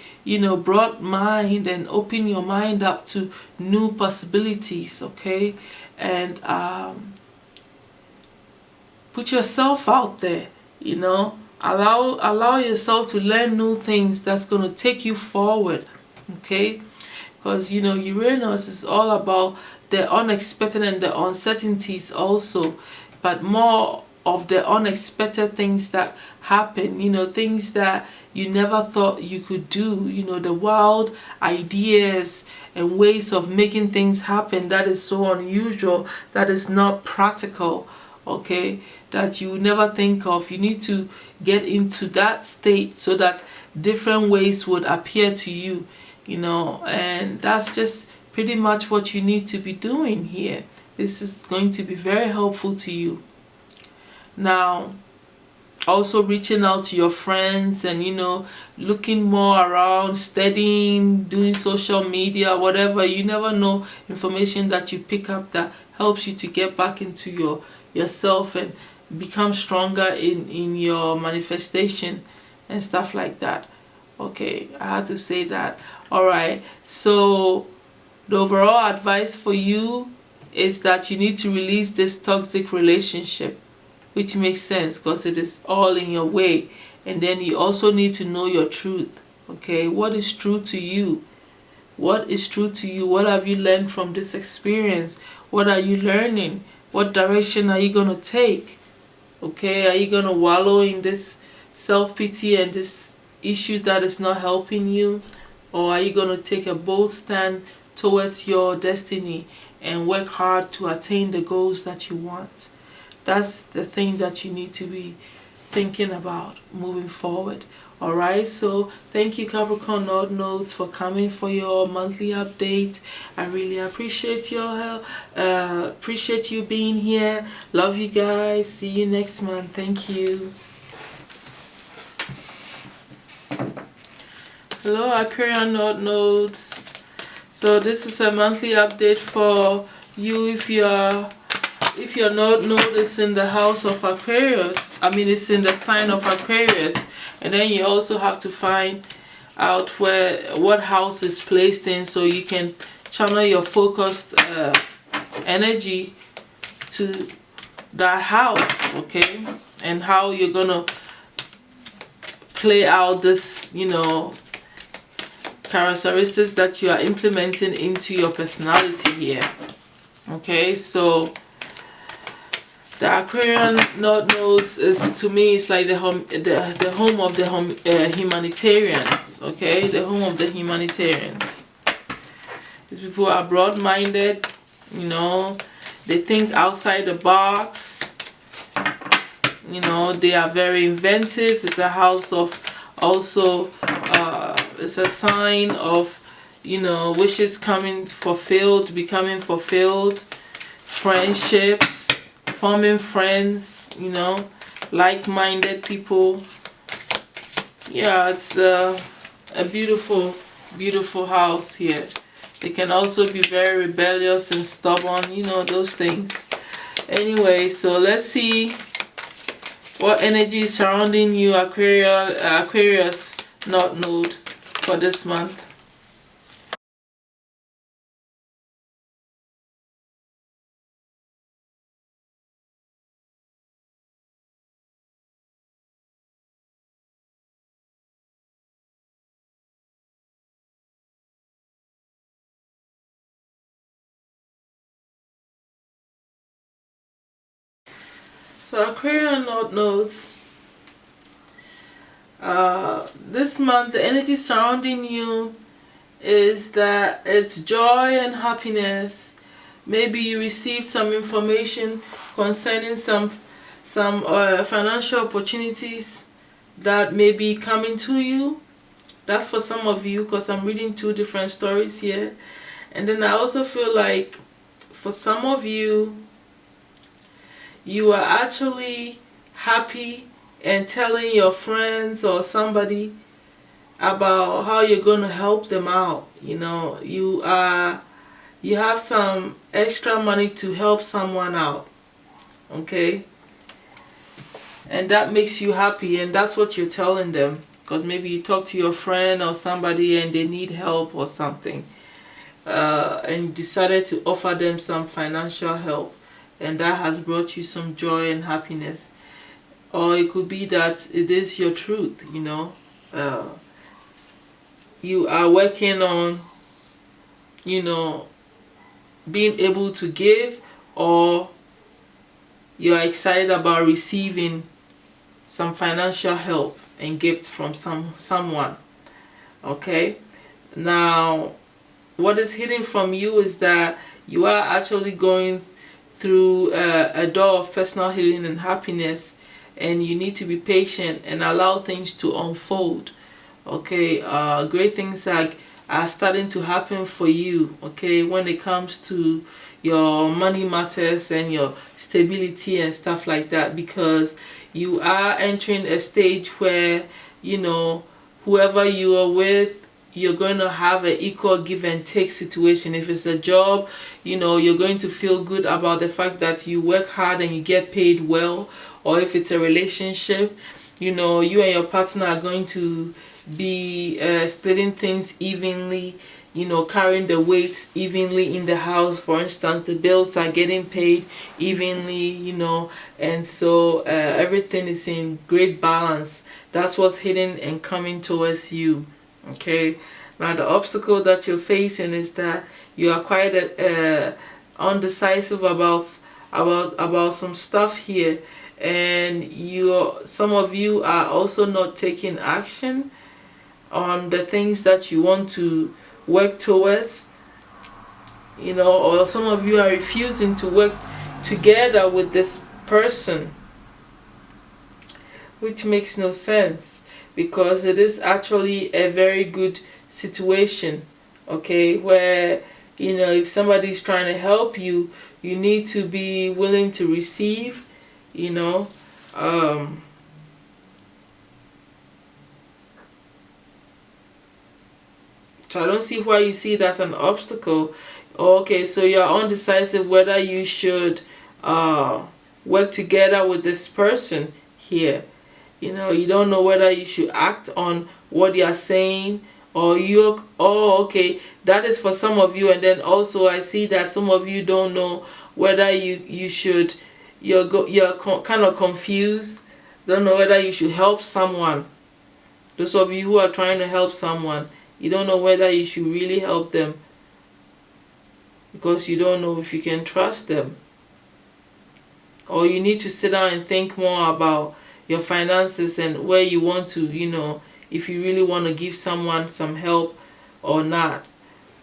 broad mind and open your mind up to new possibilities, okay? And put yourself out there, allow yourself to learn new things that's going to take you forward, okay? Because, Uranus is all about the unexpected and the uncertainties also, but more of the unexpected things that happen, things that you never thought you could do, the wild ideas and ways of making things happen that is so unusual, that is not practical, okay, that you never think of. You need to get into that state so that different ways would appear to you, and that's just pretty much what you need to be doing here. This is going to be very helpful to you. Now, also reaching out to your friends and, looking more around, studying, doing social media, whatever. You never know information that you pick up that helps you to get back into yourself and become stronger in your manifestation and stuff like that. Okay, I had to say that. Alright, so the overall advice for you is that you need to release this toxic relationship, which makes sense because it is all in your way. And then you also need to know your truth. Okay, what is true to you? What is true to you? What have you learned from this experience? What are you learning? What direction are you going to take? Okay, are you going to wallow in this self-pity and this issue that is not helping you? Or are you going to take a bold stand towards your destiny and work hard to attain the goals that you want? That's the thing that you need to be thinking about moving forward. Alright, so thank you Capricorn Node Nodes for coming for your monthly update. I really appreciate your help. Appreciate you being here. Love you guys. See you next month. Thank you. Hello Aquarian Node Nodes. So this is a monthly update for you if you're if you're not noticing the house of Aquarius, I mean it's in the sign of Aquarius, and then you also have to find out what house is placed in, so you can channel your focused energy to that house, okay? And how you're gonna play out this, you know, characteristics that you are implementing into your personality here. Okay, so the Aquarian North Nodes is, to me, it's like the home of the humanitarians. Okay, the home of the humanitarians. These people are broad-minded, you know, they think outside the box, you know, they are very inventive. It's a house of also, it's a sign of, you know, wishes becoming fulfilled, friendships, forming friends, you know, like-minded people. Yeah, it's a beautiful, beautiful house here. They can also be very rebellious and stubborn, you know, those things. Anyway, so let's see what energy is surrounding you, Aquarius North Node, for this month. So Aquarian North Nodes, this month the energy surrounding you is that it's joy and happiness. Maybe you received some information concerning some financial opportunities that may be coming to you. That's for some of you, because I'm reading two different stories here. And then I also feel like for some of you, you are actually happy and telling your friends or somebody about how you're going to help them out. You know, you have some extra money to help someone out, okay? And that makes you happy, and that's what you're telling them, because maybe you talk to your friend or somebody and they need help or something, and you decided to offer them some financial help, and that has brought you some joy and happiness. Or it could be that it is your truth, you know. You are working on, you know, being able to give, or you are excited about receiving some financial help and gifts from someone. Okay, now what is hidden from you is that you are actually going through a door of personal healing and happiness, and you need to be patient and allow things to unfold. Okay, great things are starting to happen for you, okay, when it comes to your money matters and your stability and stuff like that, because you are entering a stage where, you know, whoever you are with, you're going to have an equal give and take situation. If it's a job, you know, you're going to feel good about the fact that you work hard and you get paid well. Or if it's a relationship, you know, you and your partner are going to be splitting things evenly, you know, carrying the weight evenly in the house. For instance, the bills are getting paid evenly, you know, and so everything is in great balance. That's what's hidden and coming towards you. Okay, now the obstacle that you're facing is that you are quite undecisive about some stuff here, and some of you are also not taking action on the things that you want to work towards, you know, or some of you are refusing to work together with this person, which makes no sense, because it is actually a very good situation, okay, where, you know, if somebody is trying to help you, you need to be willing to receive, you know. So I don't see why you see it as an obstacle. Okay, so you're undecisive whether you should work together with this person here. You know, you don't know whether you should act on what they are saying, or you, oh, okay, that is for some of you. And then also I see that some of you don't know whether you should, you're kind of confused, don't know whether you should help someone. Those of you who are trying to help someone, you don't know whether you should really help them, because you don't know if you can trust them. Or you need to sit down and think more about your finances and where you want to, you know, if you really want to give someone some help or not.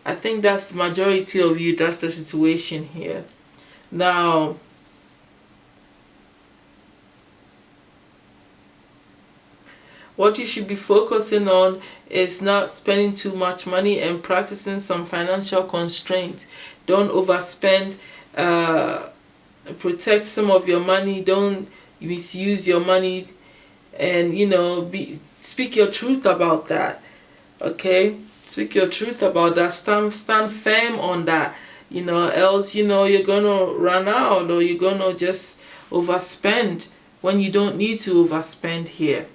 I think that's the majority of you, that's the situation here. Now, what you should be focusing on is not spending too much money and practicing some financial constraint. Don't overspend. Protect some of your money. Don't misuse your money, and you know, speak your truth about that. Okay, speak your truth about that. Stand firm on that. You know, else you know you're gonna run out, or you're gonna just overspend when you don't need to overspend here,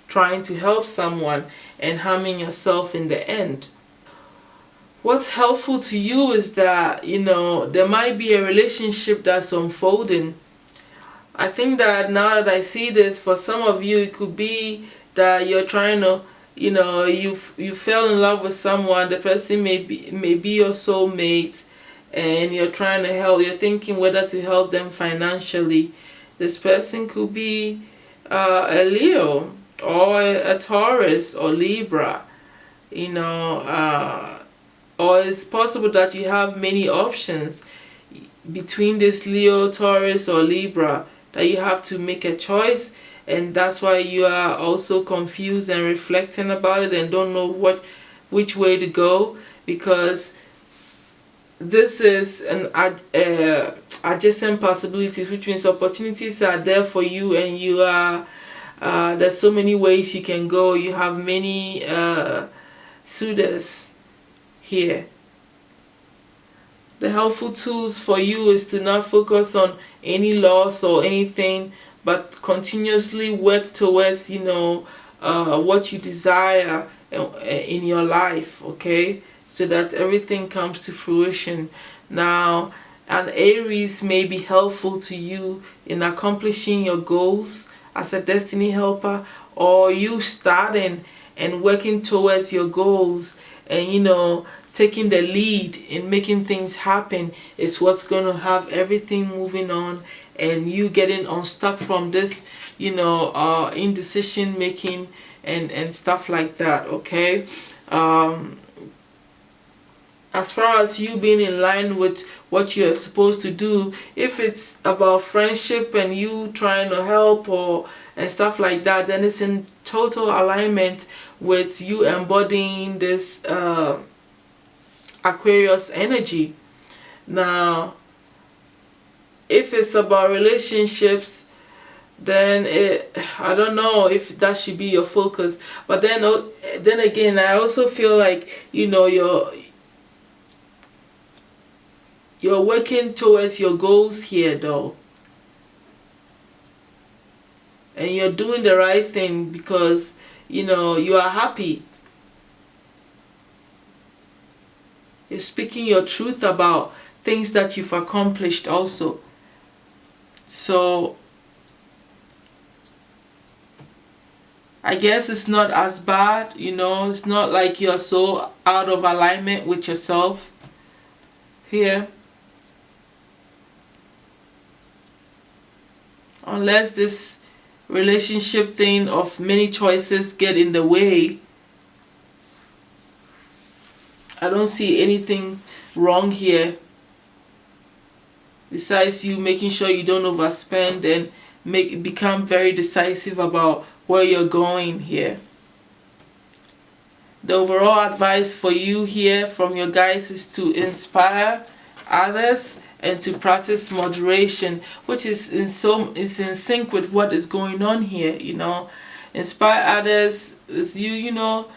trying to help someone and harming yourself in the end. What's helpful to you is that, you know, there might be a relationship that's unfolding. I think that now that I see this, for some of you, it could be that you're trying to, you know, you fell in love with someone. The person may be your soulmate, and you're trying to help. You're thinking whether to help them financially. This person could be a Leo, or a Taurus, or Libra, you know, or it's possible that you have many options between this Leo, Taurus, or Libra, that you have to make a choice, and that's why you are also confused and reflecting about it and don't know which way to go, because this is an adjacent possibilities, which means opportunities are there for you, and you are there's so many ways you can go. You have many suitors here. The helpful tools for you is to not focus on any loss or anything, but continuously work towards, you know, what you desire in your life, okay, so that everything comes to fruition. Now, an Aries may be helpful to you in accomplishing your goals as a destiny helper, or you starting and working towards your goals, and you know, taking the lead in making things happen is what's going to have everything moving on, and you getting unstuck from this, you know, indecision making and stuff like that. Okay, as far as you being in line with what you're supposed to do, if it's about friendship and you trying to help or and stuff like that, then it's in total alignment with you embodying this Aquarius energy. Now, if it's about relationships, then I don't know if that should be your focus. But then again, I also feel like, you know, you're working towards your goals here though, and you're doing the right thing because, you know, you are happy. You're speaking your truth about things that you've accomplished also. So I guess it's not as bad, you know, it's not like you're so out of alignment with yourself here. Unless this relationship thing of many choices get in the way, I don't see anything wrong here, besides you making sure you don't overspend and become very decisive about where you're going here. The overall advice for you here from your guides is to inspire others and to practice moderation, which is in sync with what is going on here. You know, inspire others is you know,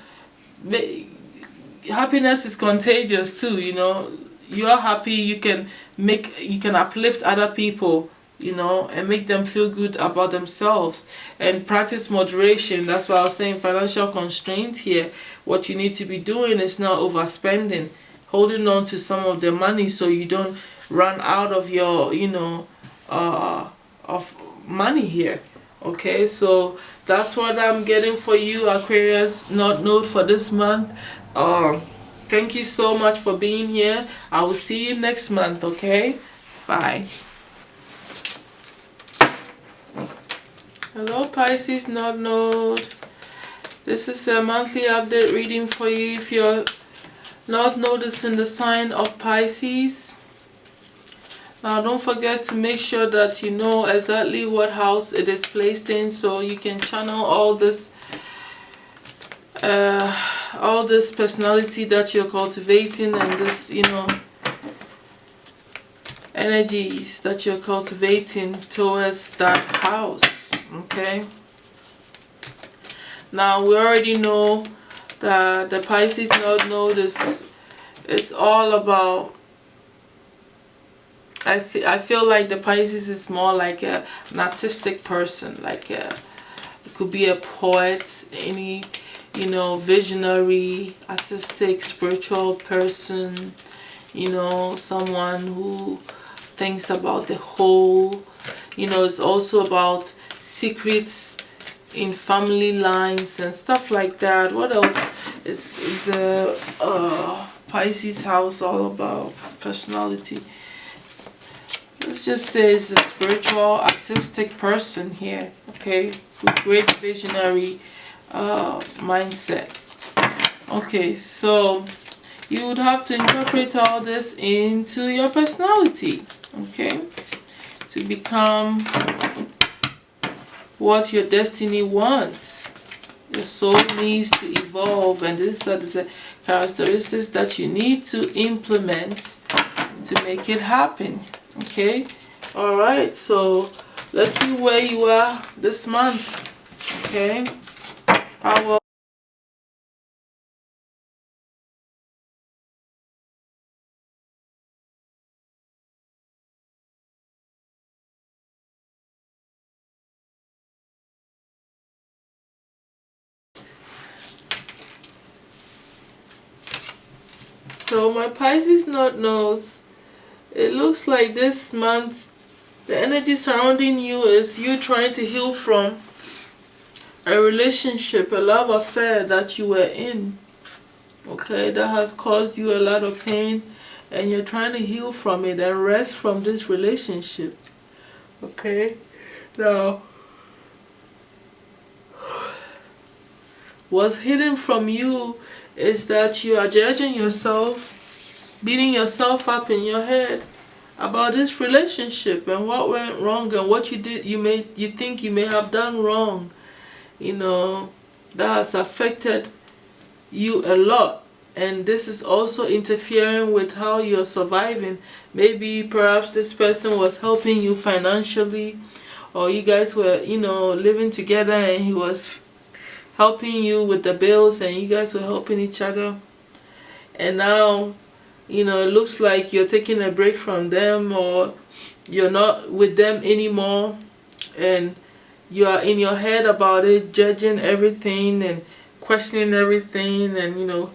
happiness is contagious too. You know, you're happy, you can uplift other people, you know, and make them feel good about themselves. And practice moderation. That's why I was saying financial constraint here. What you need to be doing is not overspending, holding on to some of the money so you don't run out of your, you know, of money here. Okay, so that's what I'm getting for you, Aquarius North Node, for this month. Thank you so much for being here. I will see you next month. Okay, bye. Hello, Pisces North Node. This is a monthly update reading for you if you're North Node is in the sign of Pisces. Now don't forget to make sure that you know exactly what house it is placed in, so you can channel all this personality that you're cultivating, and this, you know, energies that you're cultivating towards that house. Okay, now we already know that the Pisces North Node is all about, I feel like the Pisces is more like an artistic person, like it could be a poet, any, you know, visionary, artistic, spiritual person, you know, someone who thinks about the whole, you know. It's also about secrets in family lines and stuff like that. What else is the Pisces house all about? Personality. Let's just say it's a spiritual, artistic person here, okay, with great visionary mindset. Okay, so you would have to incorporate all this into your personality, okay, to become what your destiny wants. Your soul needs to evolve, and these are the characteristics that you need to implement to make it happen. Okay, all right, so let's see where you are this month. Okay, so my Pisces North knows, it looks like this month the energy surrounding you is you trying to heal from a relationship, a love affair that you were in, okay, that has caused you a lot of pain, and you're trying to heal from it and rest from this relationship. Okay, now what's hidden from you is that you are judging yourself, beating yourself up in your head about this relationship and what went wrong and what you did, you think you may have done wrong, you know, that has affected you a lot. And this is also interfering with how you're surviving. Maybe perhaps this person was helping you financially, or you guys were, you know, living together and he was helping you with the bills and you guys were helping each other. And now, you know, it looks like you're taking a break from them, or you're not with them anymore, and you are in your head about it, judging everything and questioning everything, and, you know,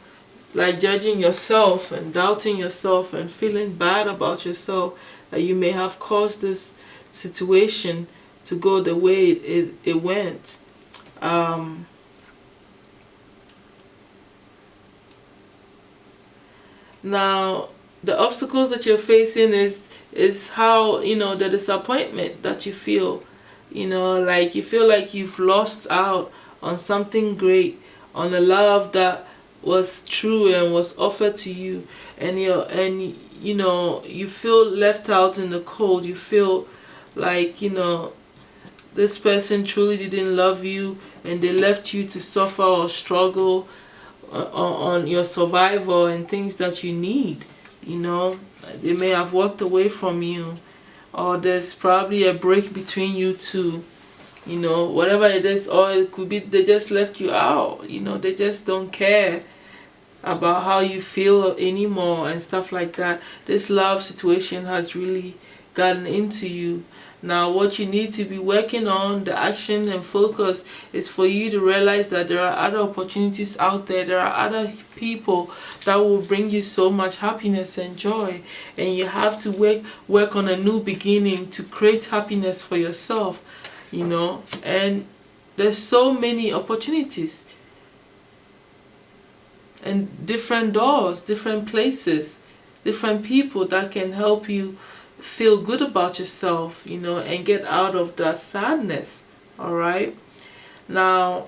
like judging yourself and doubting yourself and feeling bad about yourself that you may have caused this situation to go the way it went. Now, the obstacles that you're facing is how, you know, the disappointment that you feel, you know, like you feel like you've lost out on something great, on a love that was true and was offered to you, and you know, you feel left out in the cold. You feel like, you know, this person truly didn't love you and they left you to suffer or struggle on your survival and things that you need. You know, they may have walked away from you, or there's probably a break between you two, you know, whatever it is, or it could be they just left you out, you know, they just don't care about how you feel anymore and stuff like that. This love situation has really gotten into you. Now what you need to be working on, the action and focus, is for you to realize that there are other opportunities out there. There are other people that will bring you so much happiness and joy, and you have to work on a new beginning to create happiness for yourself, you know. And there's so many opportunities and different doors, different places, different people that can help you feel good about yourself, you know, and get out of that sadness. All right. Now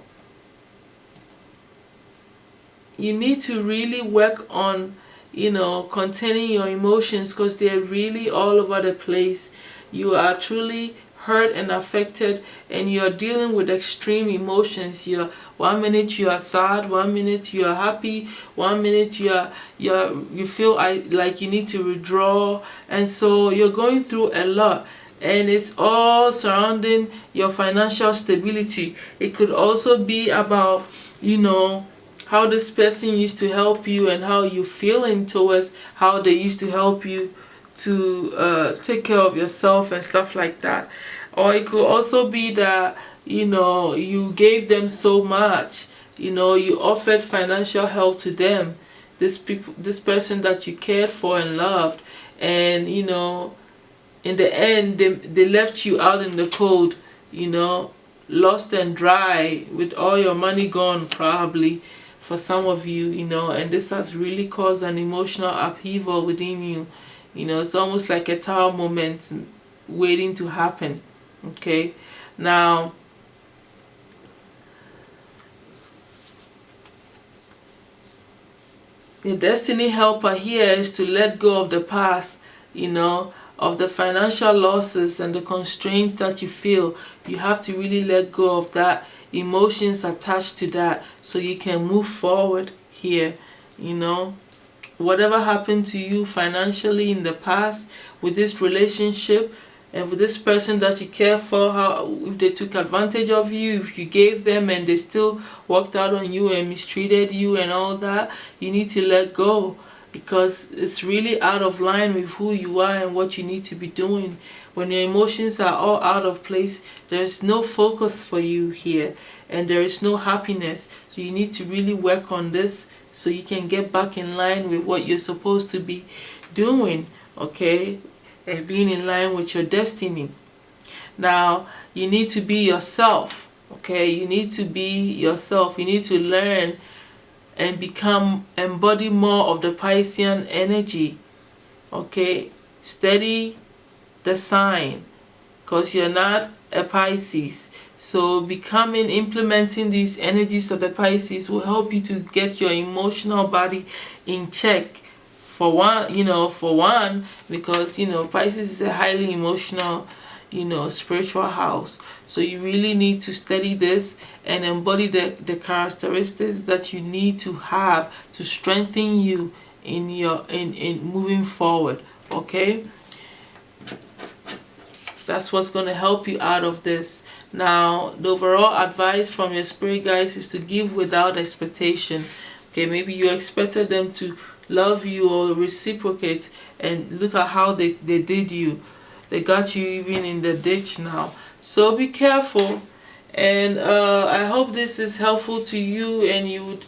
you need to really work on, you know, containing your emotions, because they're really all over the place. You are truly hurt and affected, and you're dealing with extreme emotions. You're 1 minute you are sad, 1 minute you are happy, 1 minute you feel like you need to withdraw, and so you're going through a lot, and it's all surrounding your financial stability. It could also be about, you know, how this person used to help you and how you feeling towards how they used to help you to take care of yourself and stuff like that. Or it could also be that, you know, you gave them so much, you know, you offered financial help to them, this person that you cared for and loved, and, you know, in the end they left you out in the cold, you know, lost and dry, with all your money gone probably for some of you, you know. And this has really caused an emotional upheaval within you. You know, it's almost like a tower moment waiting to happen. Okay, now the destiny helper here is to let go of the past, you know, of the financial losses and the constraint that you feel. You have to really let go of that, emotions attached to that, so you can move forward here, you know. Whatever happened to you financially in the past with this relationship and with this person that you care for, how if they took advantage of you, if you gave them and they still walked out on you and mistreated you and all that, you need to let go, because it's really out of line with who you are and what you need to be doing. When your emotions are all out of place, there's no focus for you here, and there is no happiness. So you need to really work on this so you can get back in line with what you're supposed to be doing, okay? And being in line with your destiny. Now, you need to be yourself, okay? You need to be yourself. You need to learn and embody more of the Piscean energy, okay? Study the sign, because you're not a Pisces. So implementing these energies of the Pisces will help you to get your emotional body in check. For one, because, you know, Pisces is a highly emotional, you know, spiritual house. So you really need to study this and embody the characteristics that you need to have to strengthen you in moving forward, okay? That's what's going to help you out of this. Now, the overall advice from your spirit guides is to give without expectation. Okay, maybe you expected them to love you or reciprocate, and look at how they did you. They got you even in the ditch now. So be careful, and I hope this is helpful to you, and you would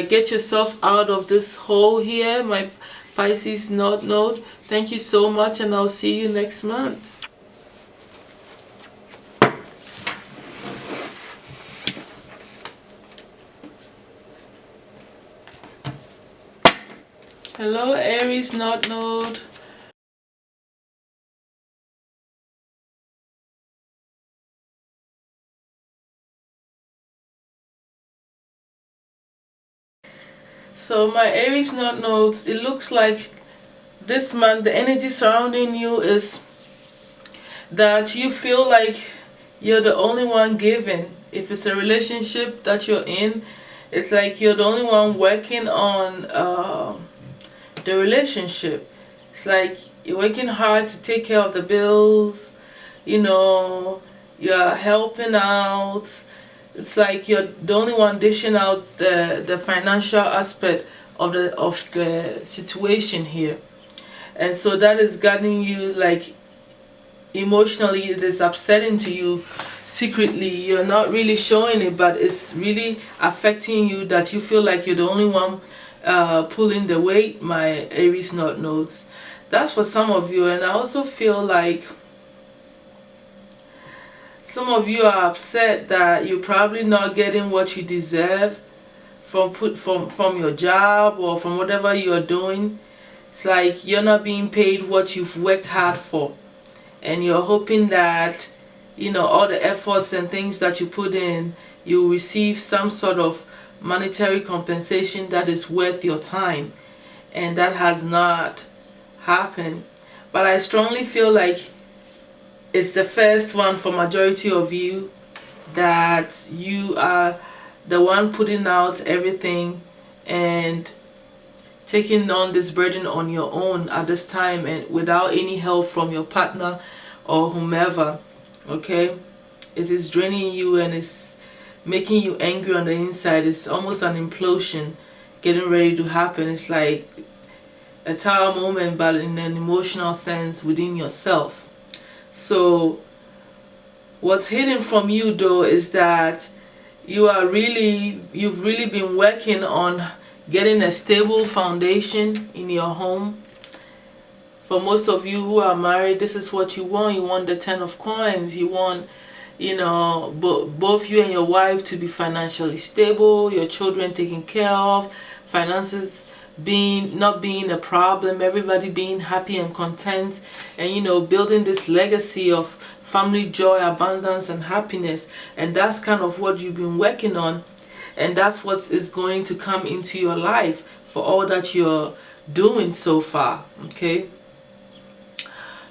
get yourself out of this hole here, my Pisces North Node. Thank you so much, and I'll see you next month. Hello, Aries North Node. So my Aries North Nodes, it looks like this month the energy surrounding you is that you feel like you're the only one giving. If it's a relationship that you're in, it's like you're the only one working on the relationship. It's like you're working hard to take care of the bills, you know, you're helping out, it's like you're the only one dishing out the financial aspect of the situation here. And so that is getting you, like, emotionally it is upsetting to you secretly. You're not really showing it, but it's really affecting you, that you feel like you're the only one pulling the weight, my Aries North nodes. That's for some of you. And I also feel like some of you are upset that you're probably not getting what you deserve from your job or from whatever you're doing. It's like you're not being paid what you've worked hard for, and you're hoping that, you know, all the efforts and things that you put in, you receive some sort of monetary compensation that is worth your time, and that has not happened. But I strongly feel like it's the first one for majority of you, that you are the one putting out everything and taking on this burden on your own at this time, and without any help from your partner or whomever. Okay, it is draining you and it's making you angry on the inside. It's almost an implosion getting ready to happen. It's like a tower moment, but in an emotional sense within yourself. So what's hidden from you though is that you've really been working on getting a stable foundation in your home. For most of you who are married, this is what you want. You want the 10 of coins. You want, you know, both you and your wife to be financially stable, your children taken care of, finances not being a problem, everybody being happy and content, and, you know, building this legacy of family joy, abundance, and happiness. And that's kind of what you've been working on, and that's what is going to come into your life for all that you're doing so far. Okay,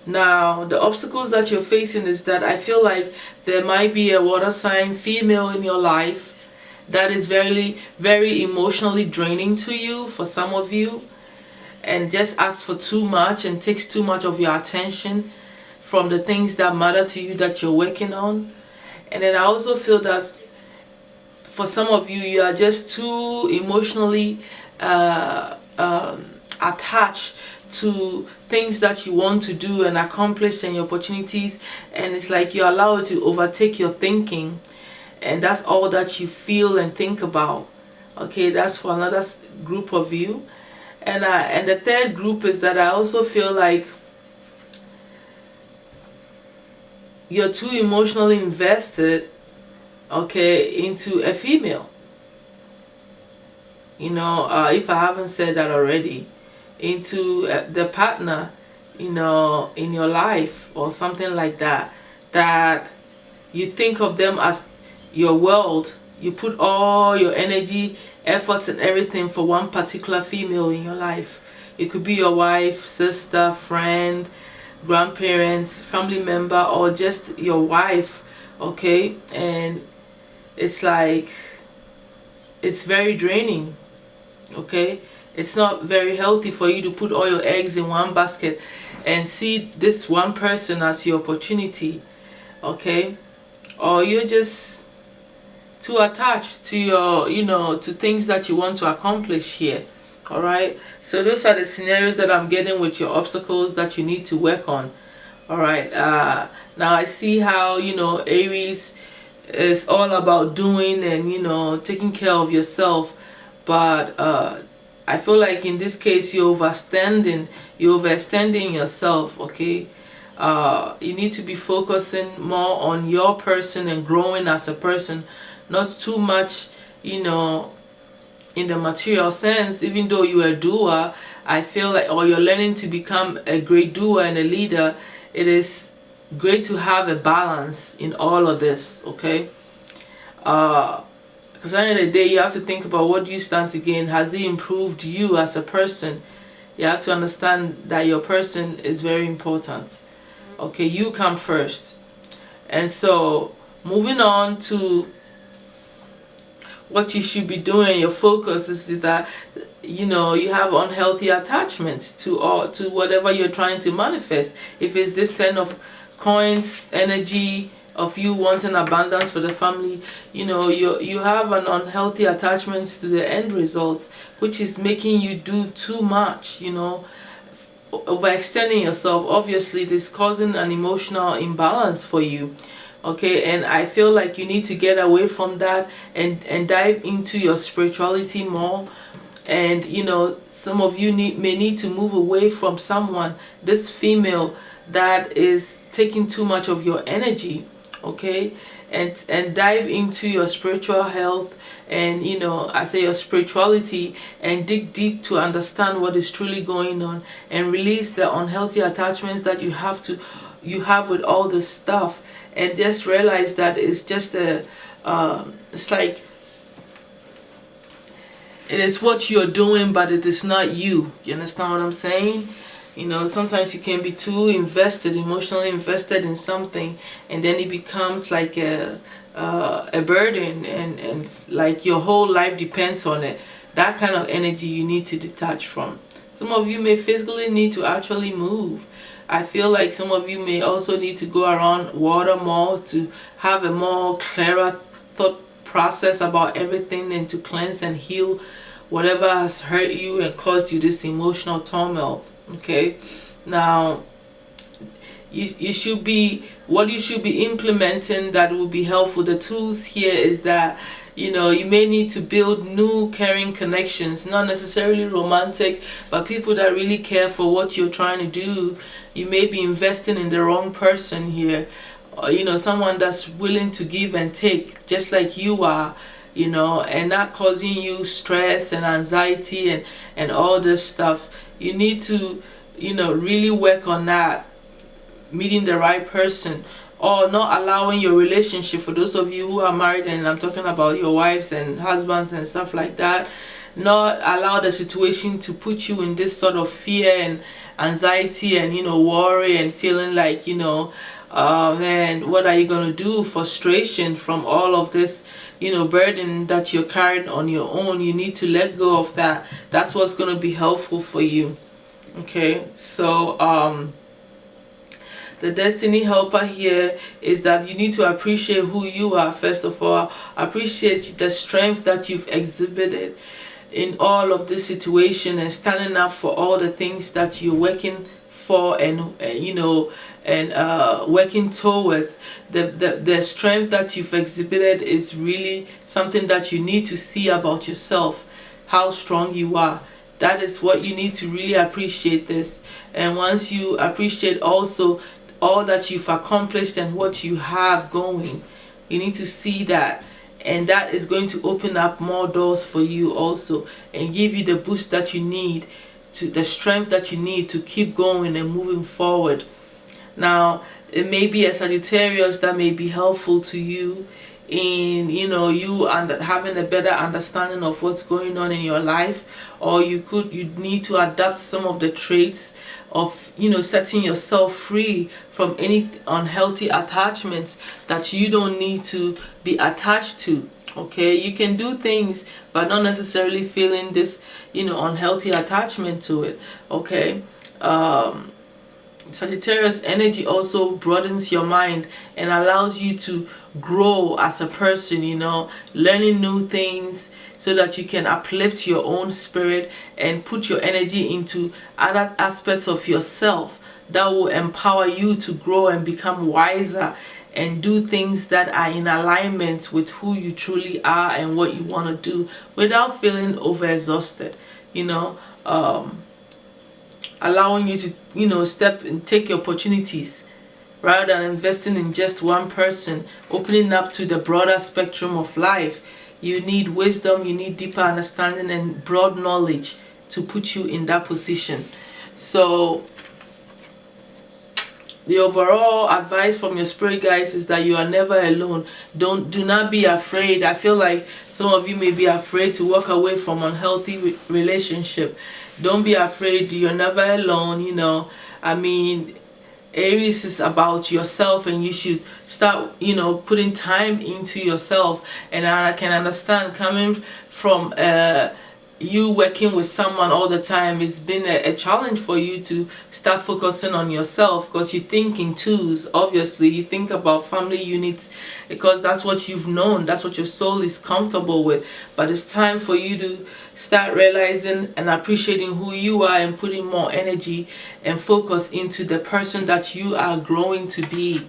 now the obstacles that you're facing is that I feel like there might be a water sign female in your life that is very, very emotionally draining to you, for some of you, and just asks for too much and takes too much of your attention from the things that matter to you that you're working on. And then I also feel that for some of you, you are just too emotionally attached to things that you want to do and accomplish and your opportunities, and it's like you allow it to overtake your thinking, and that's all that you feel and think about. Okay, that's for another group of you. And the third group is that I also feel like you're too emotionally invested, okay, into a female. You know, if I haven't said that already, into the partner, you know, in your life or something like that, that you think of them as your world. You put all your energy, efforts, and everything for one particular female in your life. It could be your wife, sister, friend, grandparents, family member, or just your wife. Okay, and it's like it's very draining. Okay, it's not very healthy for you to put all your eggs in one basket and see this one person as your opportunity. Okay, or you're just too attached to your, you know, to things that you want to accomplish here. All right, so those are the scenarios that I'm getting with your obstacles that you need to work on. All right, now I see how, you know, Aries is all about doing and, you know, taking care of yourself, but I feel like in this case you're overextending yourself. Okay, you need to be focusing more on your person and growing as a person, not too much, you know, in the material sense. Even though you're a doer, I feel like, or you're learning to become a great doer and a leader, it is great to have a balance in all of this. Okay, because at the end of the day, you have to think about what you stand to gain. Has it improved you as a person? You have to understand that your person is very important. Okay, you come first. And so moving on to what you should be doing, your focus is that, you know, you have unhealthy attachments to whatever you're trying to manifest. If it's this 10 of coins energy, of you wanting abundance for the family, you know, you have an unhealthy attachment to the end result, which is making you do too much, you know, overextending yourself. Obviously it is causing an emotional imbalance for you. Okay, and I feel like you need to get away from that and dive into your spirituality more. And you know, some of you may need to move away from someone, this female, that is taking too much of your energy. Okay, and dive into your spiritual health, and you know, I say your spirituality, and dig deep to understand what is truly going on, and release the unhealthy attachments that you have with all this stuff. And just realize that it's just it's like, it is what you're doing, but it is not you. You understand what I'm saying? You know, sometimes you can be too invested, emotionally invested in something, and then it becomes like a burden, and like your whole life depends on it. That kind of energy you need to detach from. Some of you may physically need to actually move. I feel like some of you may also need to go around water more to have a more clearer thought process about everything, and to cleanse and heal whatever has hurt you and caused you this emotional turmoil. Okay, now you should be, what you should be implementing that will be helpful. The tools here is that, you know, you may need to build new caring connections, not necessarily romantic, but people that really care for what you're trying to do. You may be investing in the wrong person here, or, you know, someone that's willing to give and take just like you are, you know, and not causing you stress and anxiety and all this stuff. You need to, you know, really work on that, meeting the right person, or not allowing your relationship, for those of you who are married, and I'm talking about your wives and husbands and stuff like that, not allow the situation to put you in this sort of fear and anxiety and, you know, worry and feeling like, you know, man, what are you going to do? Frustration from all of this, you know, burden that you're carrying on your own. You need to let go of that. That's what's going to be helpful for you. Okay, so the destiny helper here is that you need to appreciate who you are. First of all, appreciate the strength that you've exhibited in all of this situation, and standing up for all the things that you're working for, and you know, and working towards. The strength that you've exhibited is really something that you need to see about yourself, how strong you are. That is what you need to really appreciate this. And once you appreciate also all that you've accomplished and what you have going, you need to see that, and that is going to open up more doors for you also, and give you the boost that you need, to the strength that you need to keep going and moving forward. Now, it may be a Sagittarius that may be helpful to you in, you know, you having a better understanding of what's going on in your life, or you need to adapt some of the traits of, you know, setting yourself free from any unhealthy attachments that you don't need to be attached to. Okay, you can do things but not necessarily feeling this, you know, unhealthy attachment to it. Okay, Sagittarius energy also broadens your mind and allows you to grow as a person, you know, learning new things so that you can uplift your own spirit and put your energy into other aspects of yourself that will empower you to grow and become wiser and do things that are in alignment with who you truly are and what you want to do, without feeling overexhausted, you know. Allowing you to, you know, step and take your opportunities rather than investing in just one person, opening up to the broader spectrum of life. You need wisdom, you need deeper understanding and broad knowledge to put you in that position. So the overall advice from your spirit guides is that you are never alone. Do not be afraid. I feel like some of you may be afraid to walk away from unhealthy relationship. Don't be afraid. You're never alone, you know. I mean, Aries is about yourself, and you should start, you know, putting time into yourself. And I can understand, coming from you working with someone all the time, it's been a challenge for you to start focusing on yourself, because you think in twos. Obviously you think about family units because that's what you've known, that's what your soul is comfortable with. But it's time for you to start realizing and appreciating who you are, and putting more energy and focus into the person that you are growing to be,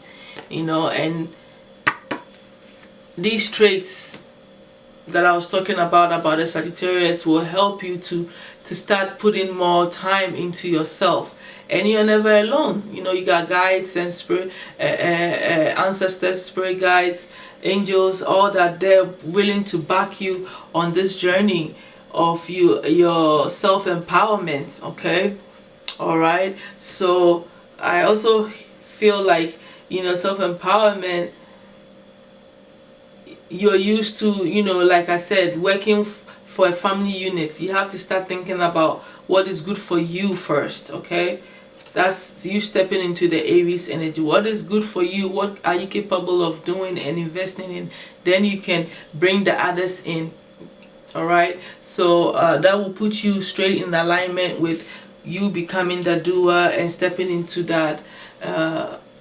you know. And these traits that I was talking about the Sagittarius will help you to start putting more time into yourself. And you're never alone. You know, you got guides and spirit, ancestors, spirit guides, angels, all that. They're willing to back you on this journey of your self-empowerment. Okay, all right. So I also feel like, you know, self-empowerment, you're used to, you know, like I said, working for a family unit. You have to start thinking about what is good for you first. Okay, that's you stepping into the Aries energy. What is good for you? What are you capable of doing and investing in? Then you can bring the others in. All right, so that will put you straight in alignment with you becoming the doer and stepping into that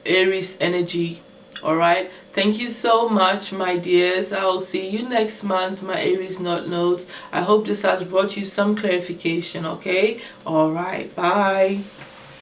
Aries energy. All right, thank you so much, my dears. I'll see you next month, my Aries notes. I hope this has brought you some clarification. Okay, all right, bye.